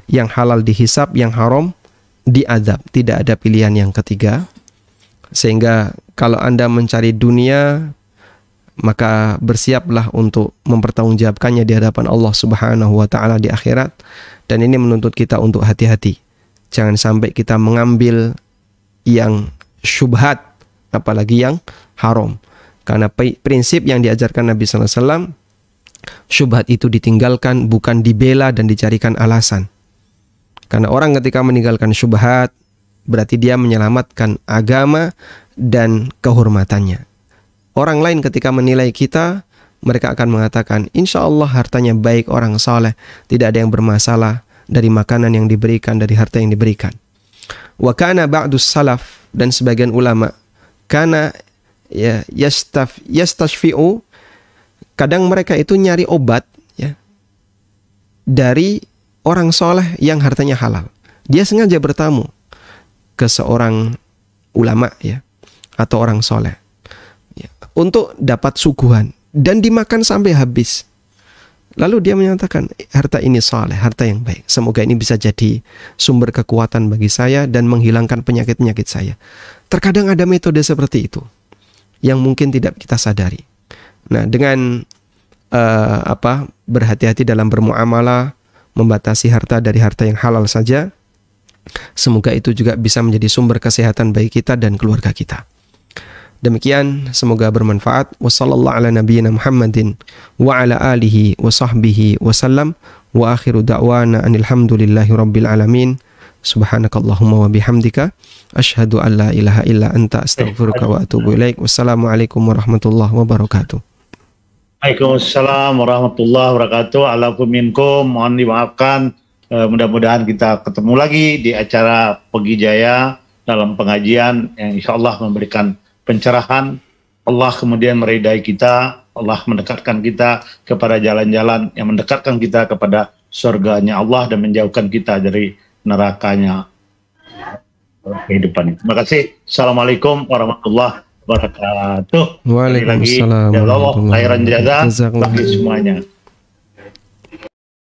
Yang halal dihisab, yang haram diazab. Tidak ada pilihan yang ketiga. Sehingga kalau Anda mencari dunia, maka bersiaplah untuk mempertanggungjawabkannya di hadapan Allah Subhanahu wa taala di akhirat. Dan ini menuntut kita untuk hati-hati. Jangan sampai kita mengambil yang syubhat, apalagi yang haram. Karena prinsip yang diajarkan Nabi sallallahu alaihi wasallam, syubhat itu ditinggalkan, bukan dibela dan dicarikan alasan. Karena orang ketika meninggalkan syubhat, berarti dia menyelamatkan agama dan kehormatannya. Orang lain ketika menilai kita, mereka akan mengatakan, insya Allah hartanya baik, orang saleh, tidak ada yang bermasalah dari makanan yang diberikan, dari harta yang diberikan. Wa kana ba'dus salaf, dan sebagian ulama, kana ya yastashfi'u, kadang mereka itu nyari obat ya dari orang soleh yang hartanya halal. Dia sengaja bertamu ke seorang ulama ya atau orang soleh ya, untuk dapat suguhan dan dimakan sampai habis. Lalu dia menyatakan, harta ini soleh, harta yang baik. Semoga ini bisa jadi sumber kekuatan bagi saya dan menghilangkan penyakit-penyakit saya. Terkadang ada metode seperti itu yang mungkin tidak kita sadari. Nah, dengan berhati-hati dalam bermuamalah, membatasi harta dari harta yang halal saja, semoga itu juga bisa menjadi sumber kesehatan bagi kita dan keluarga kita. Demikian, semoga bermanfaat. Wassallallahu ala nabiyyina Muhammadin wa ala alihi wa sahbihi wasallam. Wa akhiru da'wana anilhamdulillahi rabbil alamin. Subhanakallahumma wa bihamdika asyhadu an la ilaha illa anta astaghfiruka wa atubu ilaik. Wassalamualaikum warahmatullahi wabarakatuh. Waalaikumsalam warahmatullahi wabarakatuh. Alaikum minkum, mohon dimaafkan. Mudah-mudahan kita ketemu lagi di acara Pegi Jaya dalam pengajian yang insya Allah memberikan pencerahan. Allah kemudian meridai kita, Allah mendekatkan kita kepada jalan-jalan yang mendekatkan kita kepada surganya Allah dan menjauhkan kita dari nerakanya kehidupan. Terima kasih. Assalamualaikum warahmatullahi wabarakatuh. Waalaikumsalam. Khairan jaza bagi semuanya.